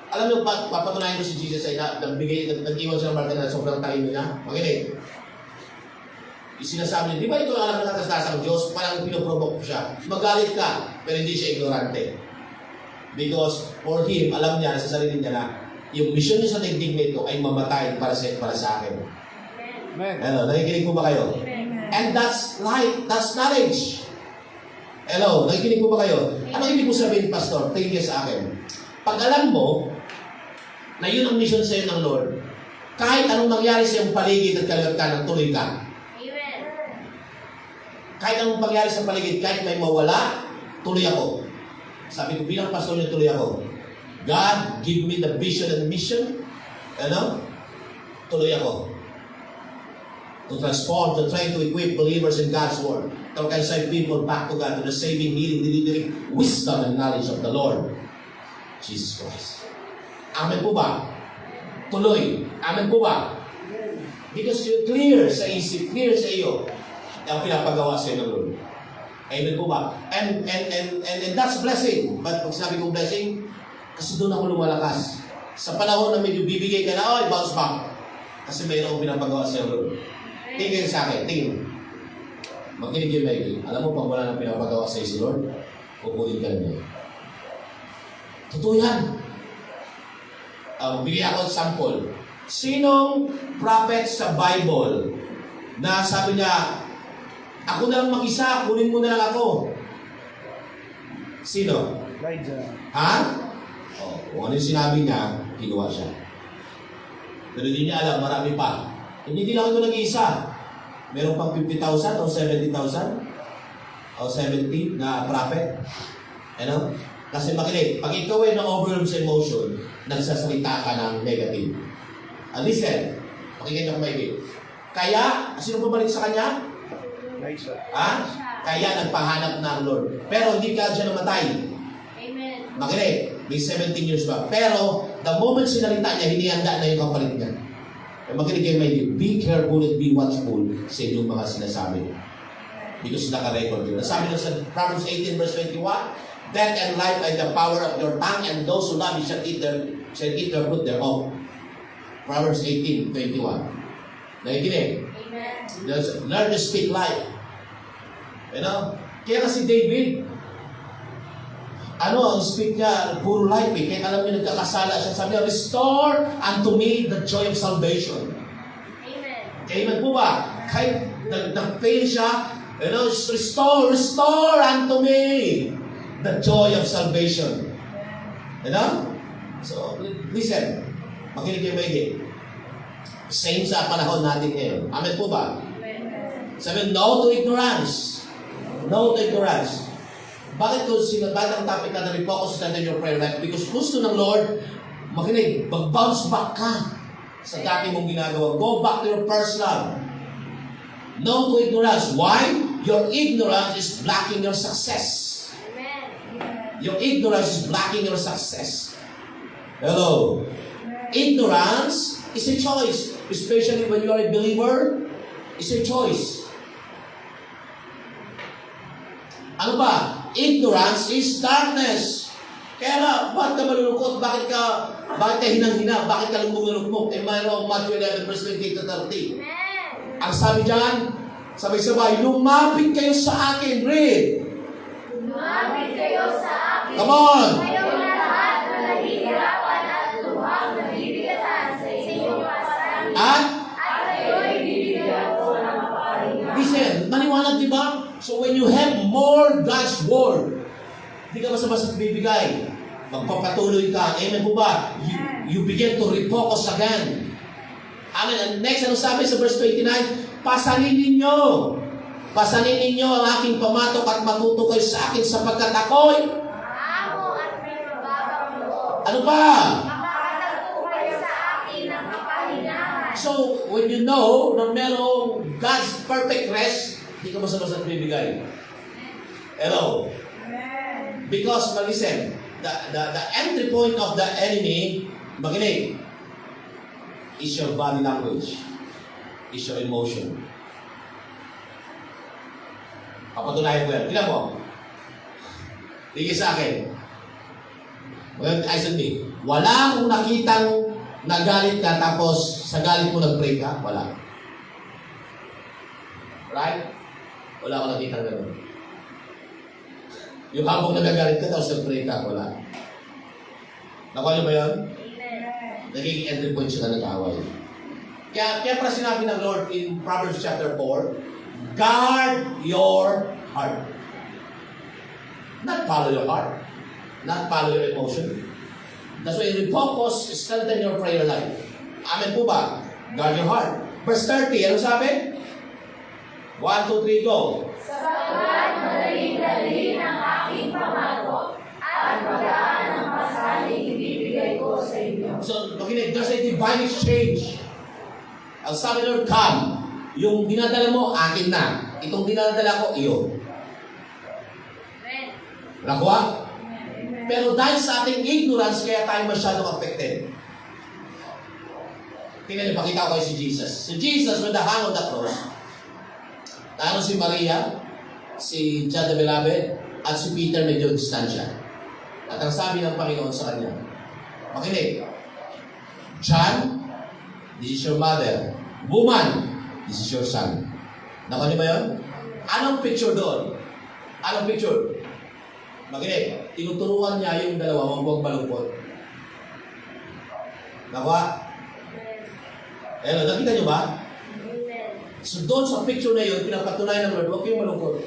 Alam mo, papatunayan ko si Jesus ay nag-iwan siya ng marka na sobrang talino niya. Makinig. Yung sinasabi niya, di ba ito ang alam na katastasang Diyos? Parang pinoprovoke siya. Magalit ka, pero hindi siya ignorante. Because for him, alam niya sa sarili niya na yung mission niya sa daigdig nito ay mamatay para sa akin. Amen. Hello, nakikinig po ba kayo? And that's light, that's knowledge. Hello, nakikinig po ba kayo? Ano ibig mo sabihin, Pastor? Tingin sa akin. Pag alam mo na yun ang mission sa'yo ng Lord, kahit anong mangyari sa iyong paligid at kaliwatan, tuloy ka. Amen. Kahit anong pangyari sa paligid, kahit may mawala, tuloy ako. Sabi ko, bilang pastor niya, tuloy ako. God, give me the vision and mission. Ano? Tuloy ako. To transform, to try to equip believers in God's Word. To reconcile people back to God, to the saving, healing, delivering, wisdom and knowledge of the Lord Jesus Christ. Amen po ba? Tuloy. Amen po ba? Because you're clear sa isip, clear sa iyo ang pinapagawa sa iyo ng Lord. Amen po ba? And that's blessing. But pag sinabi kong blessing, kasi doon ako lumalakas. Sa panahon na medyo bibigay ka na, bounce back. Kasi mayroon akong pinapagawa sa iyo, Lord. Tingin sa akin, tingin. Makinig yung Maggie. Alam mo, pag wala nang pinapagawa sa iyo si Lord, kukunin ka niya. Totoo yan. Bigyan ako ng sample. Sinong prophet sa Bible na sabi niya, ako na lang mag-isa, kunin mo na lang ako? Sino? Elijah. Ha? Kung ano yung sinabi niya, kinuha siya. Pero hindi niya alam, marami pa. Hindi lang ito nag-iisa. Meron pang 50,000 o 70,000 o 70 na prophet. Ano? Kasi makinig, pag ikaw ay na-overwhelm sa emotion, nagsasalita ka ng negative. Listen, pakinggan niyo kung maigit. Kaya, sino pabalik sa kanya? Elijah. Ha? Kaya nagpahanap ng Lord. Pero hindi ka siya namatay. Amen. Makinig, may 17 years pa. Pero, the moment sinalita niya, hindi handa na yung kapalit niya. Makinig kayo may be careful and be watchful sa inyong mga sinasabi. Because naka-record yun. Nasabi na sa Proverbs 18 verse 21, death and life are the power of your tongue, and those who love you shall eat their fruit thereof. Proverbs 18:21. Nakikinig? Amen. Learn to speak life. You know? Kaya kasi David, ang speak niya, puro life eh. Kaya alam niyo, nagkakasala siya. Sabi niya, restore unto me the joy of salvation. Amen. Amen po ba? Kahit nag-fail siya, restore unto me the joy of salvation. So, listen. Makinig kayo maigi. Same sa panahon natin ngayon. Amen po ba? Sabi, no to ignorance. No to ignorance. Bakit ko bakit ang topic na refocus natin your prayer life? Because gusto ng Lord, makinig, mag-bounce back ka sa dati mong ginagawa. Go back to your first love. No to ignorance. Why? Your ignorance is blocking your success. Amen. Your ignorance is blocking your success. Hello. Ignorance is a choice. Especially when you are a believer, it's a choice. Ano ba? Ignorance is darkness. Kaya nga, bakit ka malulungkot? Bakit ka hinang-hina? Bakit ka lumulukmok? Mayroong Matthew 11 verse 28 to 30. Amen. Ang sabi dyan, sabay-sabay, lumapit kayo sa akin. Read. Lumapit kayo sa akin. Come on. Kayong lahat na nahihirapan at luhang nabibigatan sa inyong pasarangin ka basta-basta bibigay. Magpapatuloy ka. Amen po ba? You begin to refocus again. Amen. And next, ano sabi sa verse 29? Pasanin ninyo. Pasanin ninyo ang aking pamatok at matuto kayo sa akin sapagkat ako'y Amo at may mababang loob. ano pa? Makakatagpo kayo sa akin ng kapahingahan. So, when you know na merong God's perfect rest, hindi ka basta-basta bibigay. Hello? Because, listen, the entry point of the enemy, makinig, is your body language, is your emotion. Papatunayan ko yan. Tingnan mo. Tingin sa akin. Well, eyes on me. Wala akong nakitang nagalit ka tapos sa galit mo nag-pray ka. Wala. Right? Wala akong nakitang gano'n. Yung habang nagagalit ka tapos nag-pray ka. Wala. Nakuha niyo ba yun? Nagiging entry point siya na nag-away. Kaya para sinabi ng Lord in Proverbs chapter 4, guard your heart. Not follow your heart. Not follow your emotion. That's why you refocus, strengthen your prayer life. Amen po ba? Guard your heart. Verse 30, ano sabi? 1, 2, 3, go. Sapagkat madaling dalhin ang aking pamatok at magaan ang pasaning ibibigay ko sa inyo. So, makinig, there's a divine exchange. Ang sabi ng Lord, come. Yung dinadala mo, akin na. Itong dinadala ko, iyo. Nakuha? Pero dahil sa ating ignorance, kaya tayo masyadong affected. Tingnan niyo, pakita ko kayo si Jesus. Si Jesus, with the hang on the cross, ano si Maria, si John the Beloved, at si Peter medyo distansya. At ang sabi ng Panginoon sa kanya, makinig, John, this is your mother. Woman, this is your son. Nakuha niyo ba yun? Anong picture doon? Anong picture? Makinig, tinuturuan niya yung dalawa, huwag malungkot. Nakuha? Nakita niyo ba? So doon sa picture na yun, pinapatunayan ng Lord, huwag kayong malungkot.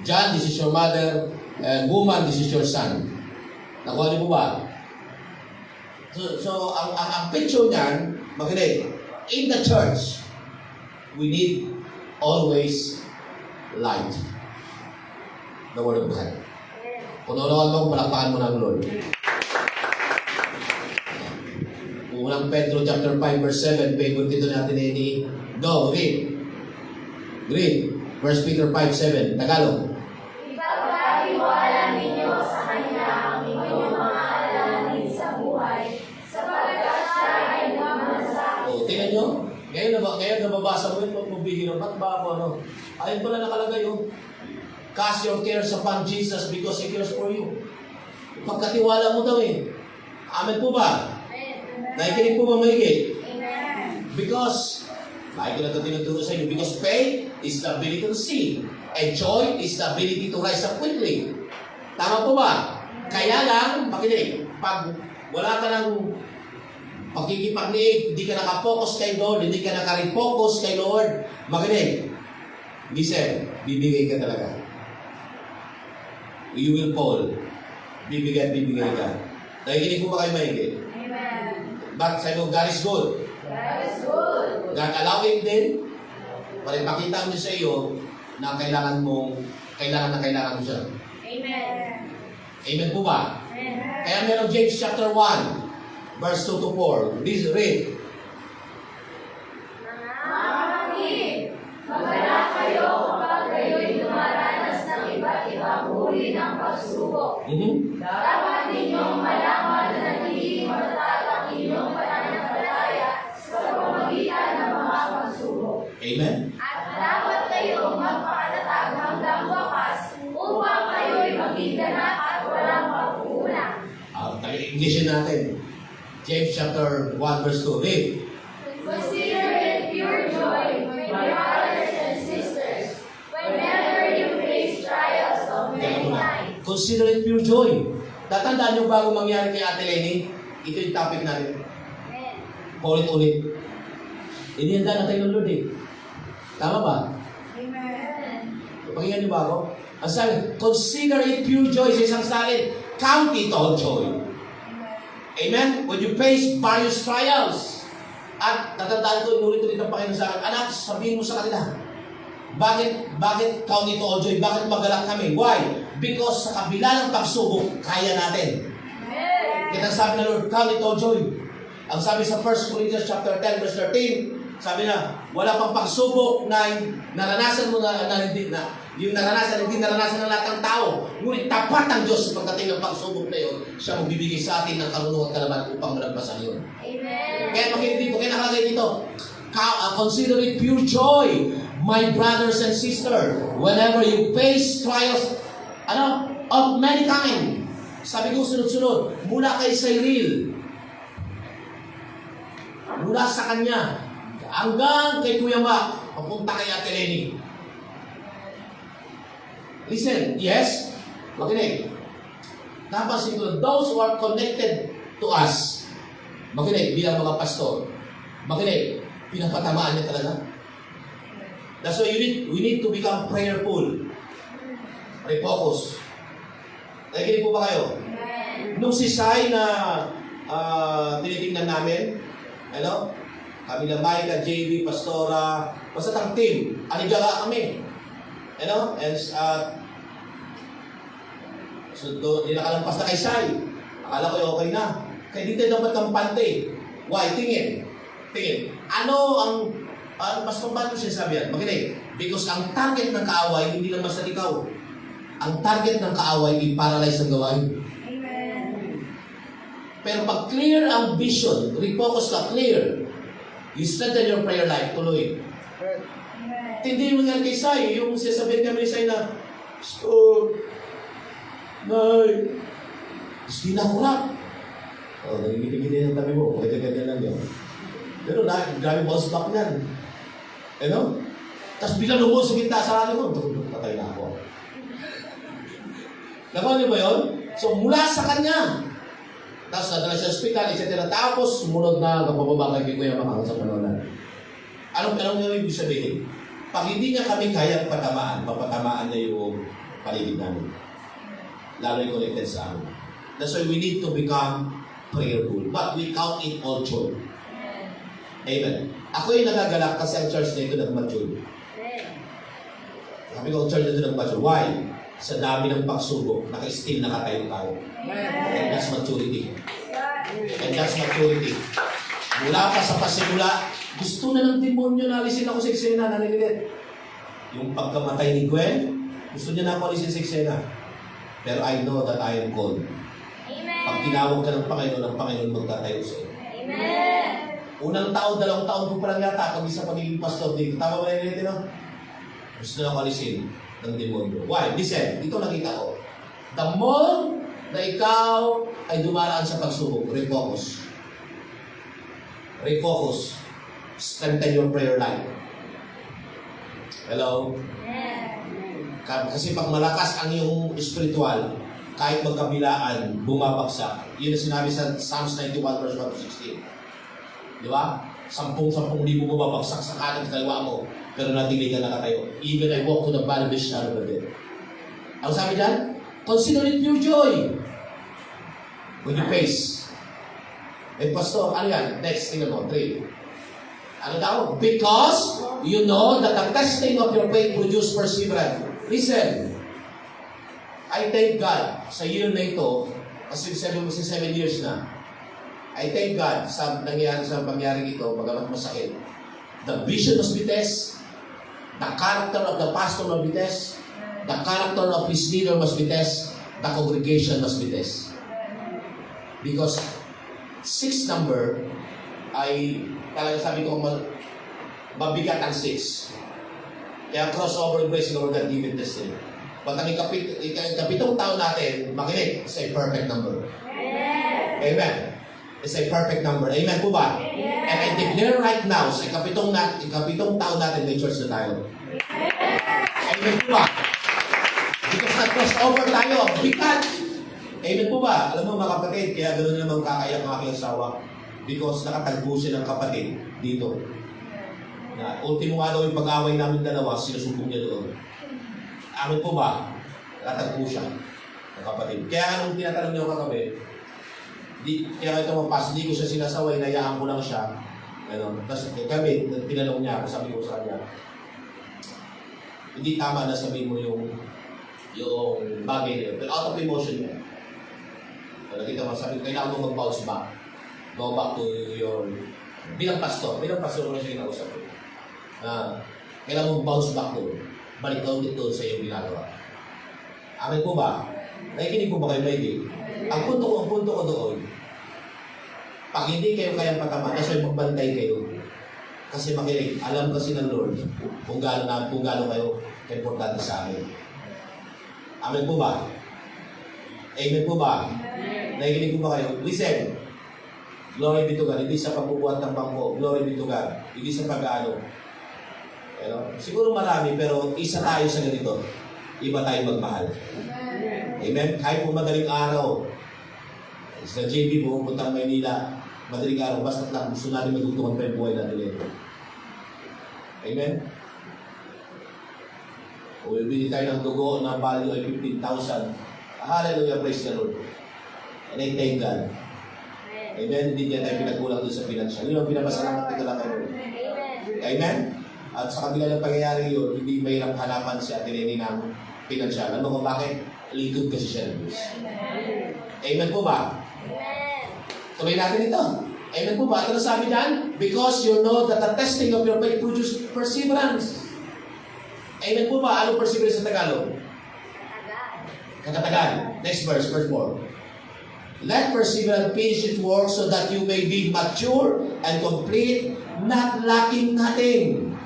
John, this is your mother, and woman, this is your son. Nakuha niyo po ba? So ang picture niyan, makinig, in the church, we need always light. The Word of God. Kung naulawan mo, palakpakan mo ng Lord. Unang Pedro chapter 5 verse 7, favorite dito natin ini. Go, read. Read. 1 Peter 5:7, Tagalog. Ipagkatiwala ninyo sa Kanya ang inyong mga alalahanin sa buhay, sapagkat siya ay nagmamalasakit. O, tingnan nyo. Ngayon nababasa mo yun, kung mabihiro, ba't ba ako ano? Ayun pala nakalagay yun. Cast your cares upon Jesus because He cares for you. Pagkatiwala mo daw eh. Amen po ba? Nakikinig po ba maigi? Amen. Because, like na ito tinuturo sa inyo, because faith is the ability to see. And joy is the ability to rise up quickly. Tama po ba? Kaya lang, makinig, pag wala ka ng pagkikipagniig, hindi ka nakapokus kay Lord, hindi ka nakarefocus kay Lord, makinig, listen, bibigay ka talaga. You will fall. Bibigay ka. Nakikinig po ba kayo maigi? Amen. But sa inyo, God is good. God is good. God allowing din para ipakita mo sa iyo na kailangan mo siya. Amen. Amen po ba? Amen. Kaya meron James chapter 1 verse 2 to 4. Please read. Mga kapatid, magalak kayo kapag kayo'y dumaranas ng iba't ibang uri ng pagsubok. Dapat ninyong malaman na nagiging matatag ang inyong pananampalataya sa pamamagitan ng mga pagsubok. Amen? At dapat kayong magpakatatag hanggang wakas upang kayo'y maging ganap at walang pagkukulang. Englishin natin. James chapter 1 verse 2. Read. Consider it pure joy, my brothers and sisters, whenever you face trials of many kinds. Consider it pure joy. Tatandaan nyo bago mangyari kay Ate Lenny, ito yung topic natin. Ulit-ulit. Inihanda natin ng Lord eh. Tama ba? Amen. Pakinggan nyo ba ako? Ang sabi, consider it pure joy sa isang salin. Count it all joy. Amen? When you face various trials. At tatandaan ko, inulit-ulit ng Panginoon sa akin, anak, sabihin mo sa kanila, bakit count it all joy? Bakit magalak kami? Why? Because sa kabila ng pagsubok, kaya natin. Kita sabi ng Lord, count it all joy. Ang sabi sa 1 Corinthians chapter 10, verse 13, sabi na, wala pang pagsubok na naranasan mo yung hindi naranasan ng lahat ng tao. Ngunit tapat ang Diyos sa pagdating ng pagsubok na yun, siya magbibigay sa atin ng karunungan at kalaban upang malagpasan yun. Amen. Kaya makinig dito, kaya nakalagay dito, consider it pure joy, my brothers and sisters, whenever you face trials, of many kind. Sabi ko sunod-sunod, mula kay Cyril, mula sa kanya, hanggang kay Kuya Mac, papunta kay Ate Lenny. Listen, yes, makinig. Napansin ko, those who are connected to us, makinig, bilang mga pastor, makinig, pinapatamaan niya talaga. That's why we need to become prayerful. Refocus. Nakikinig po ba kayo? Nung si Sai na tinitingnan namin, kami na Micah, JV, Pastora, basta tang team, aligaga kami. And so di nakalampas na kay Sai. Akala ko okay na. Kaya dito dapat kampante. Why? Tingin. Ano ang mas paano siya sabi yan? Makinig. Because ang target ng kaaway, hindi naman sa ikaw. Ang target ng kaaway, i-paralyze ang gawain. Amen. Pero pag clear ang vision, refocus ka, clear, you strengthen your prayer life, tuloy. Hindi mo nga kay Sai, yung sasabihin kami ni Sai na, Pastor, Nay, hindi na kurap. Nagigigit-gigit yung tabi mo, kaya lang yun. Pero grabe bounce back yan. Tapos bilang lumos sa gitna sa akin mo, patay na ako. Nakuha niyo ba yun? So mula sa kanya, tapos nadala siya sa hospital, etc. Tapos sumunod na kapababa kay Kuya Makang sa panonan. Anong ibig sabihin? Pag hindi niya kami kaya papatamaan niya yung paligid namin. Lalo yung connected sa amin. That's why we need to become prayerful. But we count it all joy. Amen. Ako yung nagagalak kasi ang church na ito nag-mature. Sabi ko, ang church na ito nag-mature. Why? Sa dami ng pagsubok, naka-still nakatayo tayo. And that's maturity. Mula pa sa pasimula, gusto na ng demonyo na alisin ako sa eksena, nanililit. Yung pagkamatay ni Gwen, gusto niya na ako alisin sa eksena. Pero I know that I am called. Amen. Pag tinawag ka ng Panginoon magtatayo sa iyo. Amen. Unang taon, 2 taon ko pa lang yata, pag isa pagiging pastor dito. Tama ba nililit, no? Gusto na ako alisin ng demonyo. Why? Listen, dito nakita ko. The more na ikaw ay dumaraan sa pagsubok, refocus. Strengthen your prayer life. Hello? Kasi pag malakas ang iyong spiritual, kahit magkabilaan, bumabagsak. Yun ang sinabi sa Psalms 91 verse 1 to 16. Di ba? 10,000 bumabagsak sa kanan at kaliwa mo, pero natili ka nakatayo. Even I walk to the valley of the shadow of death. Ang sabi dyan? Consider it pure joy when you face. Pastor, ano yan? Next, tingnan mo, 3. Ano daw? Because you know that the testing of your faith produce perseverance. Listen, I thank God sa year na ito, kasi 7 years na, I thank God sa pangyaring ito, bagamat masakit. The vision must be tested, the character of the pastor must be tested, the character of his leader must be tested, the congregation must be tested. Because 6 number ay talaga sabi ko mabigat ang 6. Kaya crossover grace ng God given testing. But ang ikapitong taon natin, makinig, it's a perfect number. Amen. It's a perfect number. Amen po ba? And I declare right now, sa ikapitong taon natin, may church na tayo. Amen po ba? Because nag-crossover tayo, bigat. Amen po ba? Alam mo mga kapatid, kaya gano'n naman kakayak ang aking asawa. Because nakatagpo siya ng kapatid dito. Na ultimo nga daw yung pag-away namin dalawa, sinusubong niya doon. Amen po ba? Natagpo siya ng kapatid. Kaya anong tinatanong niyo kagabi, kaya ito mapasok, hindi ko siya sinasaway, nayaan ko lang siya. Ano, tapos kami, tinanong niya ako, sabi ko sa kanya, hindi tama na sabihin mo yung bagay na yun. Pero out of emotion niya. Nakita mo, sabi ko, kailangan mo mag-bounce back. Go back to your... Bilang pastor ko na siya kinausap ko. Kailangan mo bounce back doon. Balik ka ulit doon sa iyong ginagawa. Amin po ba? Nakikinig po ba kayo maigi? Ang punto ko doon, pag hindi kayo kayang patama, kasi magbantay kayo. Kasi makinig, alam kasi ng Lord kung gaano kayo importante sa amin. Amen po ba? Amen po ba? Nakikinig po ba kayo? Listen. Glory be to God. Hindi sa pagbubuhat ng bangko. Glory be to God. Hindi sa pag-ano. Siguro marami, pero isa tayo sa ganito. Iba tayo magmahal. Amen? Kahit po madaling araw, sa JB po, puntang Maynila, madaling araw, basta lang gusto natin magtutungan pa yung buhay natin. Amen? O bibili tayo ng dugo na value ay 15,000. Hallelujah, praise the Lord. And I thank God. Amen? Hindi niya tayo pinagkulang doon sa financial. Yun ang pinapasalamat kita lang kayo. Amen? At sa kabila ng pangyayari yun, hindi mahirap hanapan si Ate Nene ng financial. Ano kung bakit? Lingkod kasi siya ng Diyos. Amen po ba? Tuloy natin ito. Amen po ba? Ano sabi dyan? Because you know that the testing of your faith produces perseverance. Amen po ba? Anong perseverance sa Tagalog? Kakatagan. Next verse 4. Let perseverance finish its work so that you may be mature and complete, not lacking nothing.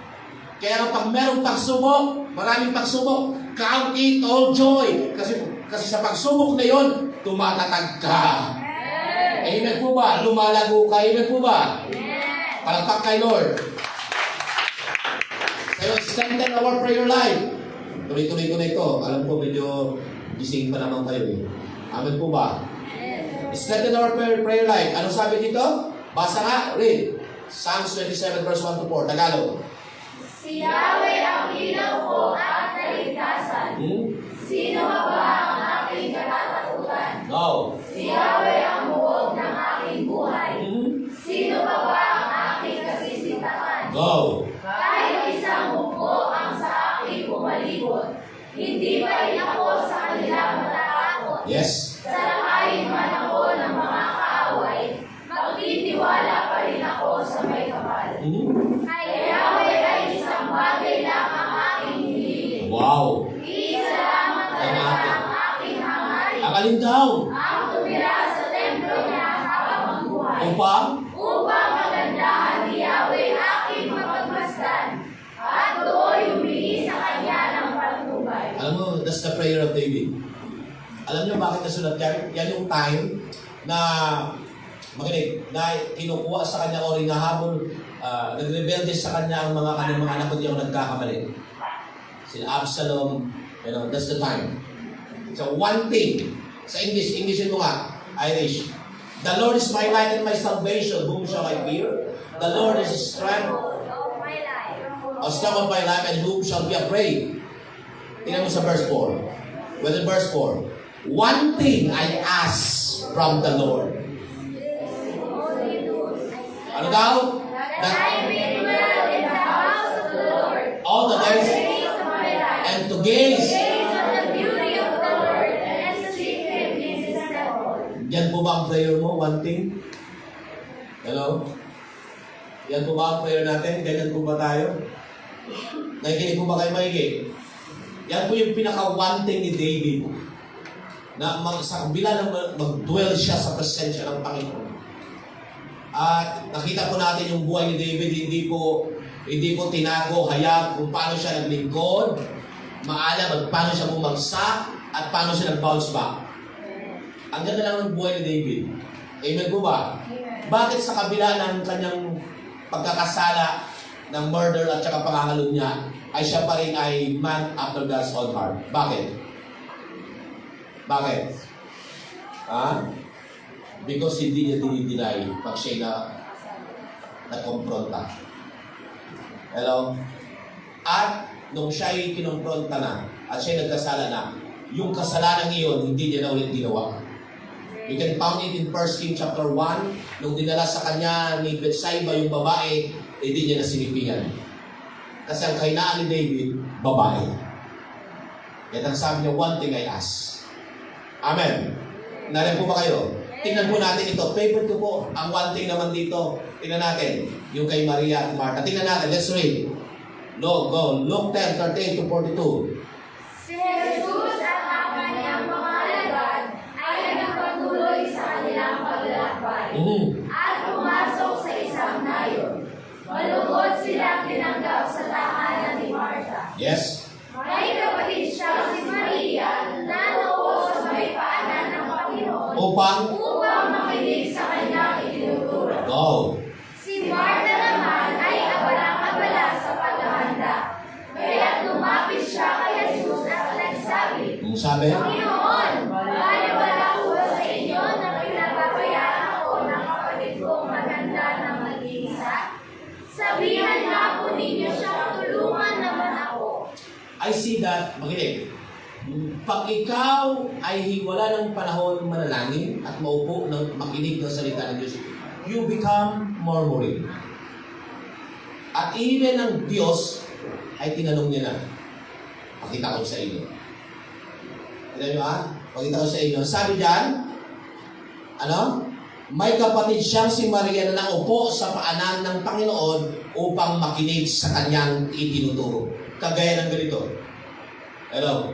Kaya pag merong pagsubok, maraming pagsubok, count it all joy. Kasi sa pagsubok na yon, tumatatag ka. Amen po ba? Lumalago ka. Amen po ba? Palakpak kay Lord. Kayo, strengthen our prayer life. Tuloy-tuloy ko na ito. Alam ko medyo gising pa naman kayo eh. Amen po ba? Strengthen our prayer life. Anong sabi dito? Basa nga, read. Psalms 27 verse 1 to 4, Tagalog. Si Yahweh ang ilaw ko at kaligtasan. Sino ba ang aking katatakutan? Go. Si Yahweh ang buhok ng aking buhay. Sino ba ang aking kasisintakan? Go. Kahit isang hukbo ang sa aking pumalibot, hindi pa rin ako sa kanila matatakot. Yes. Salakayin man ako ng mga kaaway, magtitiwala pa rin ako sa may kapal. Kay Yahweh ay isang bagay lang ang aking hinihiling. Wow. Iisa lamang talaga ang aking hangarin. Ang alin daw? Ang tumira sa templo niya habang mabuhay. Upang Magandahan ni Yahweh aking mapagmasdan. At doon humingi sa kanya ng patnubay. Alam mo, that's the prayer of David. Alam niyo bakit nasulat yan? Yan yung time na makinig, na kinukuha sa kanya o hinahabol, nagrebelde sa kanya ang mga kanyang mga anak kundi ang nagkakamali. Sila Absalom, that's the time. So one thing, sa English mo nga, Irish. The Lord is my light and my salvation, whom shall I fear? The Lord is the strength, a strong of my life, and whom shall be afraid? Tingnan mo sa verse 4. Well, in verse 4, one thing I ask from the Lord. Ano daw? That I may dwell in the house of the Lord All the days of my life. and to gaze. Gaze on the beauty of the Lord and seek Him in His temple. Yan po ba ang prayer mo? One thing? Hello? Yan po ba ang prayer natin? Ganyan po ba tayo? Nakikinig po ba kayo maigi? Yan po yung pinaka-one thing ni David. Na sa kabila ng mag-dwell siya sa presensya ng Panginoon. At nakita po natin yung buhay ni David, hindi po tinago, hayag kung paano siya naglingkod, maalam at paano siya bumagsak, at paano siya nag-bounce back. Ang ganda lang ng buhay ni David. Amen po ba? Bakit sa kabila ng kanyang pagkakasala ng murder at saka pangangalo niya, ay siya pa rin ay man after God's own heart? Bakit? Bakit? Because hindi niya dinideny pag siya na-confronta. Hello? At nung siya ay kinompronta na at siya nagkasala na, yung kasalanan iyon, hindi niya na ulit ginawa. You can found it in 1 Kings chapter 1, nung dinala sa kanya ni Bethsaida yung babae, hindi niya na sinipingan. Kasi ang kahinaan ni David, babae. Kaya ang sabi niya, one thing I ask. Amen. Nariyan po ba kayo? Tingnan po natin ito. Favorite ko po. Ang one thing naman dito. Tingnan natin. Yung kay Maria at Martha. Tingnan natin. Let's read. Go. Luke 10, 38 to 42. Si Jesus at ang kanyang mga alagad ay nagpatuloy sa kanilang paglalakbay at pumasok sa isang nayon. Malungkot silang tinanggap sa tahanan ni Martha. Yes? May kapatid siya si Maria na naupo sa may paanan ng Panginoon Upang? upang makinig sa kanyang itinuturo. Go. Si Martha naman ay abalang-abala sa paghahanda. Kaya lumapit siya kay Jesus at nagsabi, Ang sabi? Panginoon, baliwala ko ba sa inyo na pinapabayaan ako ng kapatid kong maganda na mag-iisa? Sabihan nga po ninyo siya, tulungan naman ako. I see that, makinig. Pag ikaw ay wala ng panahon manalangin at maupo ng makinig ng salita ng Diyos, you become murmuring. At even ang Diyos ay tinanong niya na, pakita ko sa inyo. Tignan nyo pakita ko sa inyo. Sabi diyan, may kapatid siyang si Maria na naupo sa paanan ng Panginoon upang makinig sa kanyang itinuturo. Kagaya ng ganito. Hello?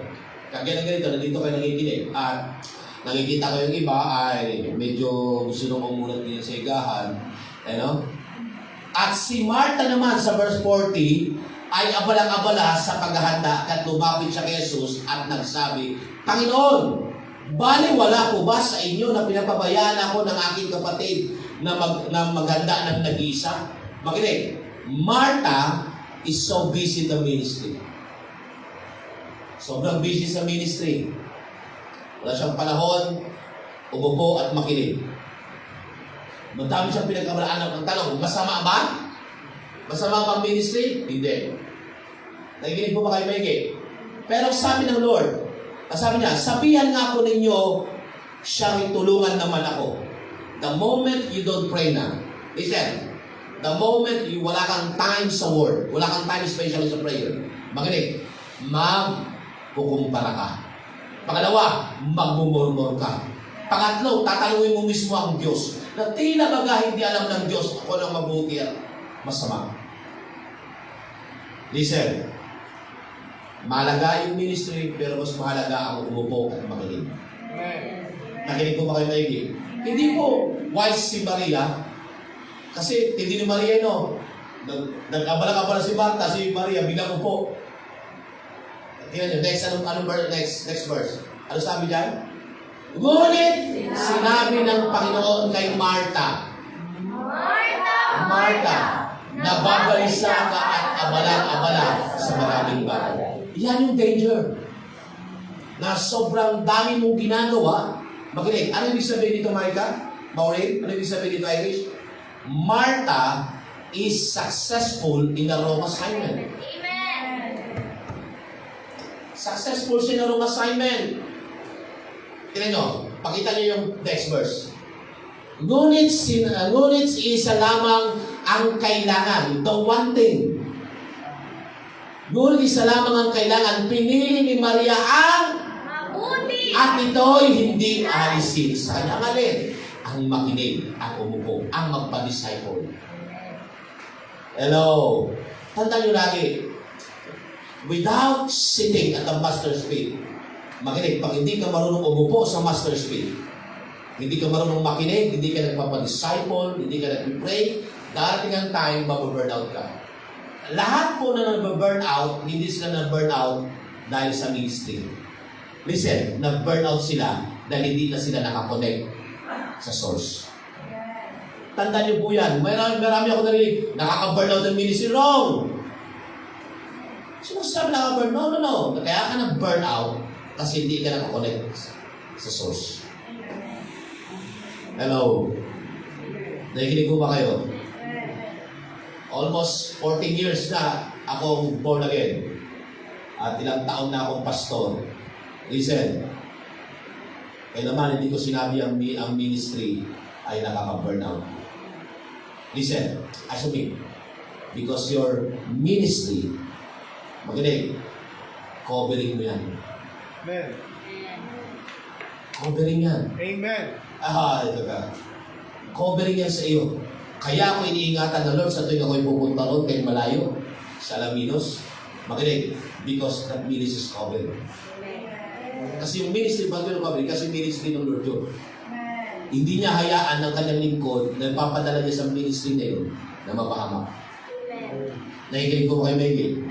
Kagaya ng ganito, nandito kayo nakikinig. At nakikita ko yung iba ay medyo gusto nung mamunat din sa higahan. At si Martha naman sa verse 40 ay abalang-abala sa paghahanda at lumapit siya kay Jesus at nagsabi, Panginoon, baliwala po ba sa inyo na pinapabayaan ako ng aking kapatid na maghanda ng nag-iisa? Makinig, Martha is so busy in the ministry. Sobrang busy sa ministry. Wala siyang panahon, umupo at makinig. Madami siyang pinag-abalaan ng tanong, masama ba? Masama ba ang ministry? Hindi. Nakikinig po ba kayo maigi? Pero sabi ng Lord, sabi niya, sabihan nga po ninyo, siyang tulungan naman ako. The moment you don't pray na, listen, the moment wala kang time sa word, wala kang time especially sa prayer, makinig, magkukumpara ka. Pangalawa, magmumurmur ka. Pangatlo, tatanungin mo mismo ang Diyos na tila baga hindi alam ng Diyos ako lang mabuti at masama. Listen, mahalaga yung ministry, pero mas mahalaga ang umupo at makinig. Nakinig po ba kayo maigi? Hindi po wise si Maria, kasi hindi ni Maria, nag-abala-abala si Martha, si Maria, biglang upo. Tingnan nyo, next verse. Ano sabi dyan? Ngunit, sinabi ng Panginoon kay Martha, Martha, nababalisa ka at abalang-abala sa maraming bagay. Yan yung danger. Na sobrang dami mong ginagawa. Makinig, ano ibig sabihin dito, Maureen? Ano ibig sabihin dito, Irish? Martha is successful in the wrong assignment. Amen. Successful siya in the wrong assignment. Tignan nyo, pakita nyo yung next verse. Ngunit isa lamang ang kailangan. The one thing. Ngunit isa lamang ang kailangan. Pinili ni Maria ang Mabuti. at ito'y hindi alisin sa kanyang alin. Ang makinig, ang umupo, ang magpa-disciple. Hello. Tandaan nyo lagi, without sitting at the master's feet, makinig, pag hindi ka marunong umupo sa master's feet, hindi ka marunong makinig, hindi ka nagpapa-disciple, hindi ka nagpipray, darating ang time, mababurnout ka. Lahat po na nagbaburnout, hindi sila nag-burnout dahil sa ministry. Listen, nag-burnout sila dahil hindi na sila nakakonect sa source. Tandaan niyo po yan. Marami ako narinig, nakaka-burnout ng ministry. Wrong! Sino sabi nakaka-burnout? No. Kaya ka nag-burnout kasi hindi ka nakakonect sa source. Hello. Nakikinig ko ba kayo? Almost 14 years na akong born again. At ilang taon na akong pastor. Listen. Kaya naman, hindi ko sinabi ang ministry ay nakaka-burnout. Listen, as me, because your ministry, magaling, covering mo yan. Amen. Covering yan. Amen. Ito ka. Covering yan sa iyo. Kaya ako iniingatan na Lord sa tuwing ako'y pupunta roon kahit malayo, sa Alaminos. Magaling, because that ministry is covered. Kasi yung ministry, bago yung covered, kasi ministry ng Lord yun. Hindi niya hayaan ng kanyang lingkod na papadala niya sa ministry na yun na mapahamak. Nakikinig ko kayo, Maggie?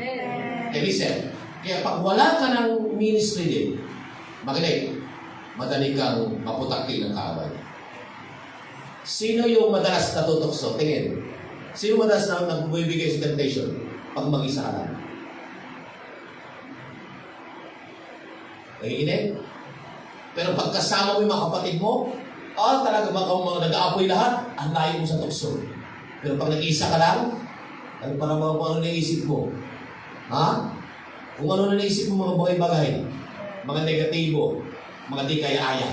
Kaya listen, kaya pag wala ka ng ministry din, magaling, madali kang maputakti ng kaaway. Sino yung madalas natutokso? Tingin. Sino madalas na nagbibigay sa temptation? Pag mag-isa ka lang. Nakikinig? Pero pagkasama mo yung mga kapatid mo, talaga mga nag-aapoy lahat, ang layo mo sa tukso. Pero pag nag-isa ka lang, ano para mga kung ano naisip mo? Ha? Kung ano na naisip mo mga bagay-bagay, mga negatibo, mga di kaya-aya.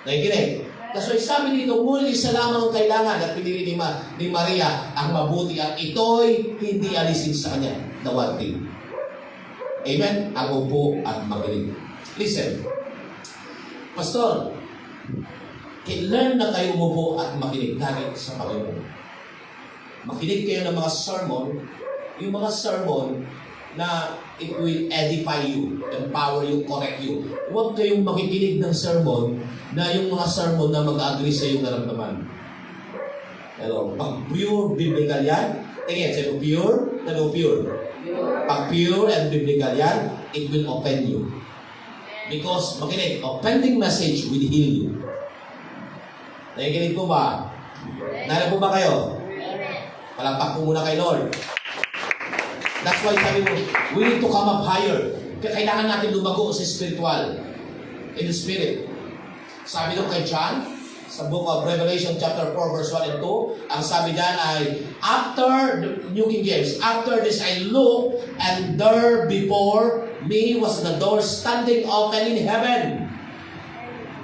Nakikinig? Kasi sabi dito, ngunit isa lamang ang kailangan at pinili ni Maria ang mabuti at ito'y hindi alisin sa kanya. The one thing. Amen? Ang upo at magaling. Listen. Pastor, learn na kayo umupo at makinig lagi sa Panginoon. Makinig kayo ng mga sermon, yung mga sermon na it will edify you, empower you, correct you. Huwag kayong makikinig ng sermon na yung mga sermon na mag-agree sa iyong naramdaman. Hello? Pag pure biblical yan, tingin, sabi pure, Pag pure and biblical yan, it will offend you. Because, makinig, offending message will heal you. Nakikinig po ba? Narinig po ba kayo? Palakpak po muna kay Lord. That's why sabi mo, we need to come up higher. Kaya kailangan natin lumago sa spiritual. In the spirit. Sabi doon kay John, sa book of Revelation chapter 4 verse 1 and 2, ang sabi dyan ay, after, New King James, after this I looked, and there before me was the door standing open in heaven.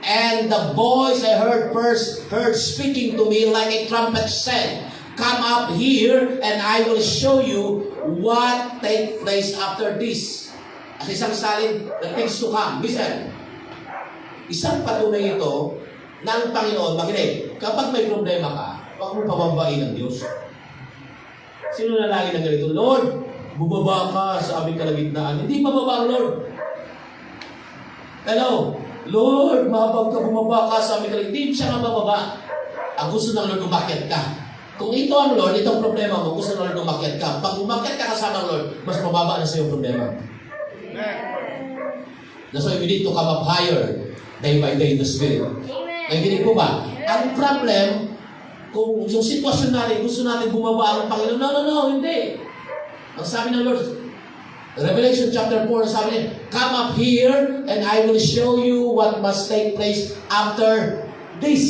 And the voice I heard speaking to me like a trumpet said, come up here and I will show you what take place after this. At isang salin, the things to come. Listen, isang patunay ito ng Panginoon, makinig, kapag may problema ka, huwag mo pabambain ng Diyos. Sino na lagi na ganito? Lord, bumaba ka sa aming kalagitnaan. Hindi bababa ang Lord. Hello? Lord, mabag ka, bumaba ka sa aming kalagitnaan. Hindi siya nga bababa. Ang gusto ng Lord, umakyat ka. Kung ito ang Lord, itong problema mo, gusto ng Lord umakyat ka. Pag umakyat ka kasama ng Lord, mas mababa na sa iyong problema. That's why we need to come up higher day by day in the Spirit. Naginig po ba? Ang problem, kung yung sitwasyon natin, gusto natin bumaba ang Panginoon. No, hindi. Ang sabi ng Lord, Revelation chapter 4, sabi niya, come up here and I will show you what must take place after this.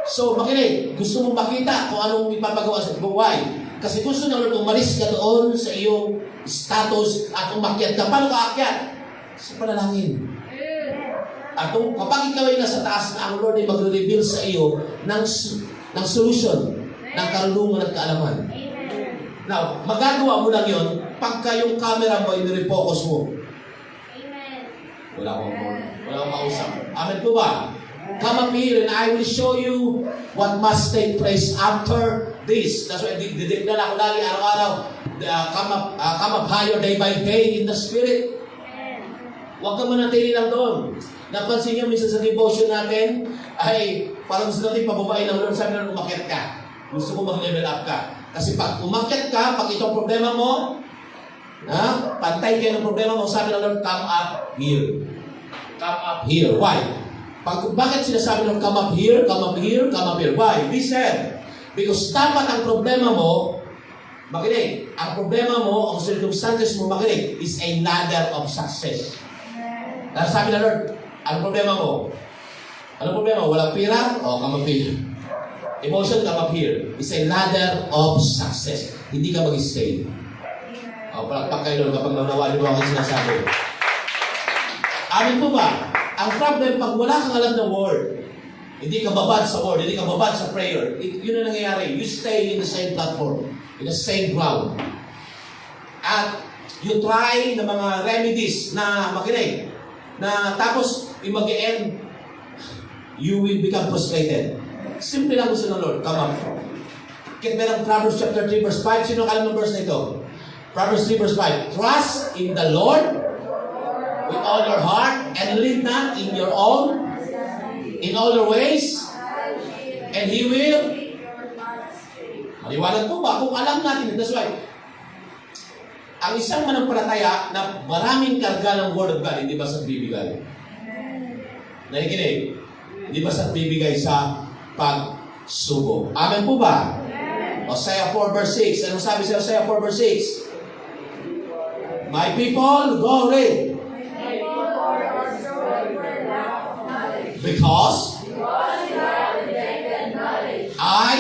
So, makinig, gusto mong makita kung anong ipapagawa sa buhay. Kasi gusto ng Lord, umalis ka doon sa iyong status at umakyat ka. Paano ka akyat? Sa panalangin. At kung kapag ikaw ay nasa taas na ang Lord ay magre-reveal sa iyo ng solution, ng karunungan at kaalaman. Now, magagawa mo lang yun pagka yung camera mo ay nire-focus mo. Wala akong kausap. Amen po ba? Come up here and I will show you what must take place after this. That's why didiknan ako lagi araw-araw. Come up higher day by day in the Spirit. Huwag ka manatili lang doon. Napansin niyo minsan sa devotion natin ay parang gusto natin pababain ng Lord. Sabi na umakyat ka. Gusto ko mag-level up ka. Kasi pag umakyat ka, pag itong problema mo, pantay kayo ng problema mo, sabi ng Lord, come up here. Come up here. Why? Bakit sinasabi ng come up here, come up here, come up here? Why? Listen. Because dapat ang problema mo, makinig, ang problema mo, ang circumstances mo, makinig, is a ladder of success. Dahil sabi ng Lord, ang problema mo? Anong problema? Walang pira? O, come up here. Emotion, come up here. It's a ladder of success. Hindi ka mag-stay. O, palakpak kayo doon kapag nanawali mo ang sinasabi. Amin po ba? Ang problem, pag wala kang alam ng word, hindi ka babad sa word, hindi ka babad sa prayer, yun ang nangyayari. You stay in the same platform, in the same ground. At you try ng mga remedies na makinig, na tapos yung mag-end, you will become frustrated. Simple lang gusto ng Lord. Come up. Kaya merang Proverbs chapter 3 verse 5. Sino kalam ng verse na ito? Proverbs 3 verse 5. Trust in the Lord with all your heart and lean not in your own, in all your ways, and He will. Maliwanag po ba? Kung alam natin, that's why, ang isang manampalataya na maraming karga ng Word of God, hindi ba sa bibigay? Nakikinig? Hindi ba sa bibigay sa pagsubok? Amen po ba? Hosea 4 verse 6. Anong sabi sa Hosea 4 verse 6? My people, go read. Because I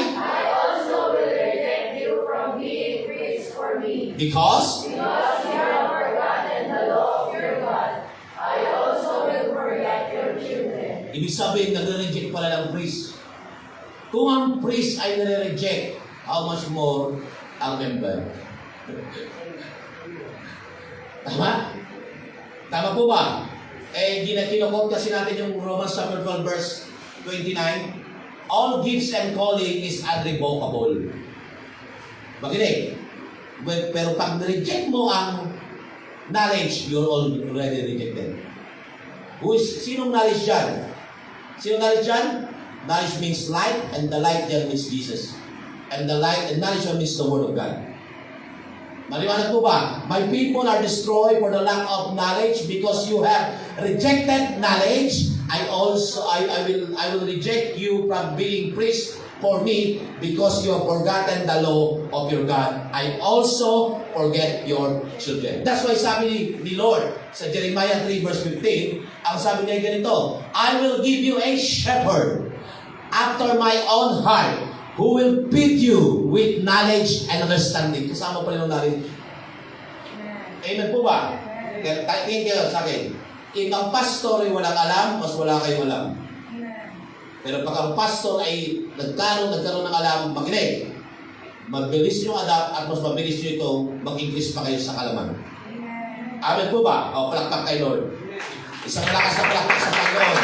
also will reject you from being priest for me. because You have forgotten the law of your God. I also will forget your children. ibig sabihin, nagre-reject pala ng priest. Kung ang priest ay nare-reject, how much more ang member? Tama? Tama po ba? Kinukot kasi natin yung Romans chapter 12 verse 29. All gifts and calling is unrevocable. Makinig. Pero pag reject mo ang knowledge, you're already rejected. Sinong knowledge dyan? Sinong knowledge dyan? Knowledge means light, and the light there means Jesus. And the light and knowledge means the Word of God. Maliwanag po ba? My people are destroyed for the lack of knowledge because you have rejected knowledge. I will reject you from being priest for me because you have forgotten the law of your God. I also forget your children. That's why sabi ni Lord sa Jeremiah 3 verse 15, ang sabi niya ganito, I will give you a shepherd after my own heart, who will feed you with knowledge and understanding. Kasama pa rin ang knowledge. Amen po ba? Tingin kayo sa akin. If ang pastor ay walang alam, mas wala kayong alam. Pero pag ang pastor ay nagkaroon ng alam, makinig. Mabilis nyo adapt at mas mabilis nyo ito, mag-increase pa kayo sa kalaman. Amen po ba? O, palakpak kay Lord. Isang lakas na palakpak sa Panginoon.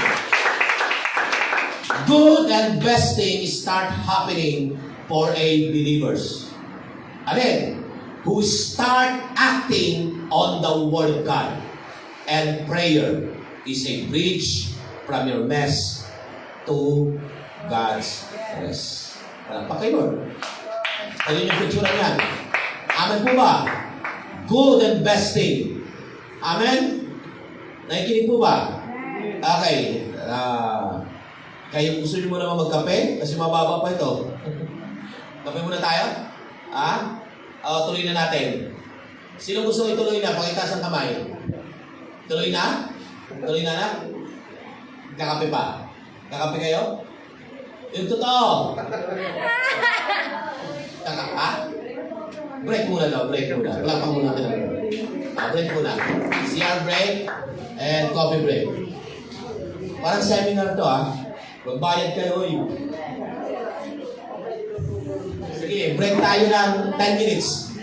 Good and best things start happening for a believers. Amen. Who start acting on the Word of God. And prayer is a bridge from your mess to God's rest. Palakpak kay Lord. Ayun yung picture niyan. Amen po ba? Good and best thing. Amen? Nakikinig po ba? Okay. Kayo gusto niyo muna magkape? Kasi mababa pa ito. Kape muna tayo? Tuloy na natin. Sino gusto ituloy na? Pakitaas ang kamay. Tuloy na? Tuloy na? Kakape pa? Kakape kayo? Yung totoo. Break muna daw. Break muna. Palakpak muna natin. Break muna. CR break and coffee break. Parang seminar to Magbayad kayo Sige, break tayo ng 10 minutes.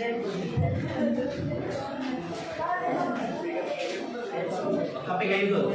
Kape kayo doon.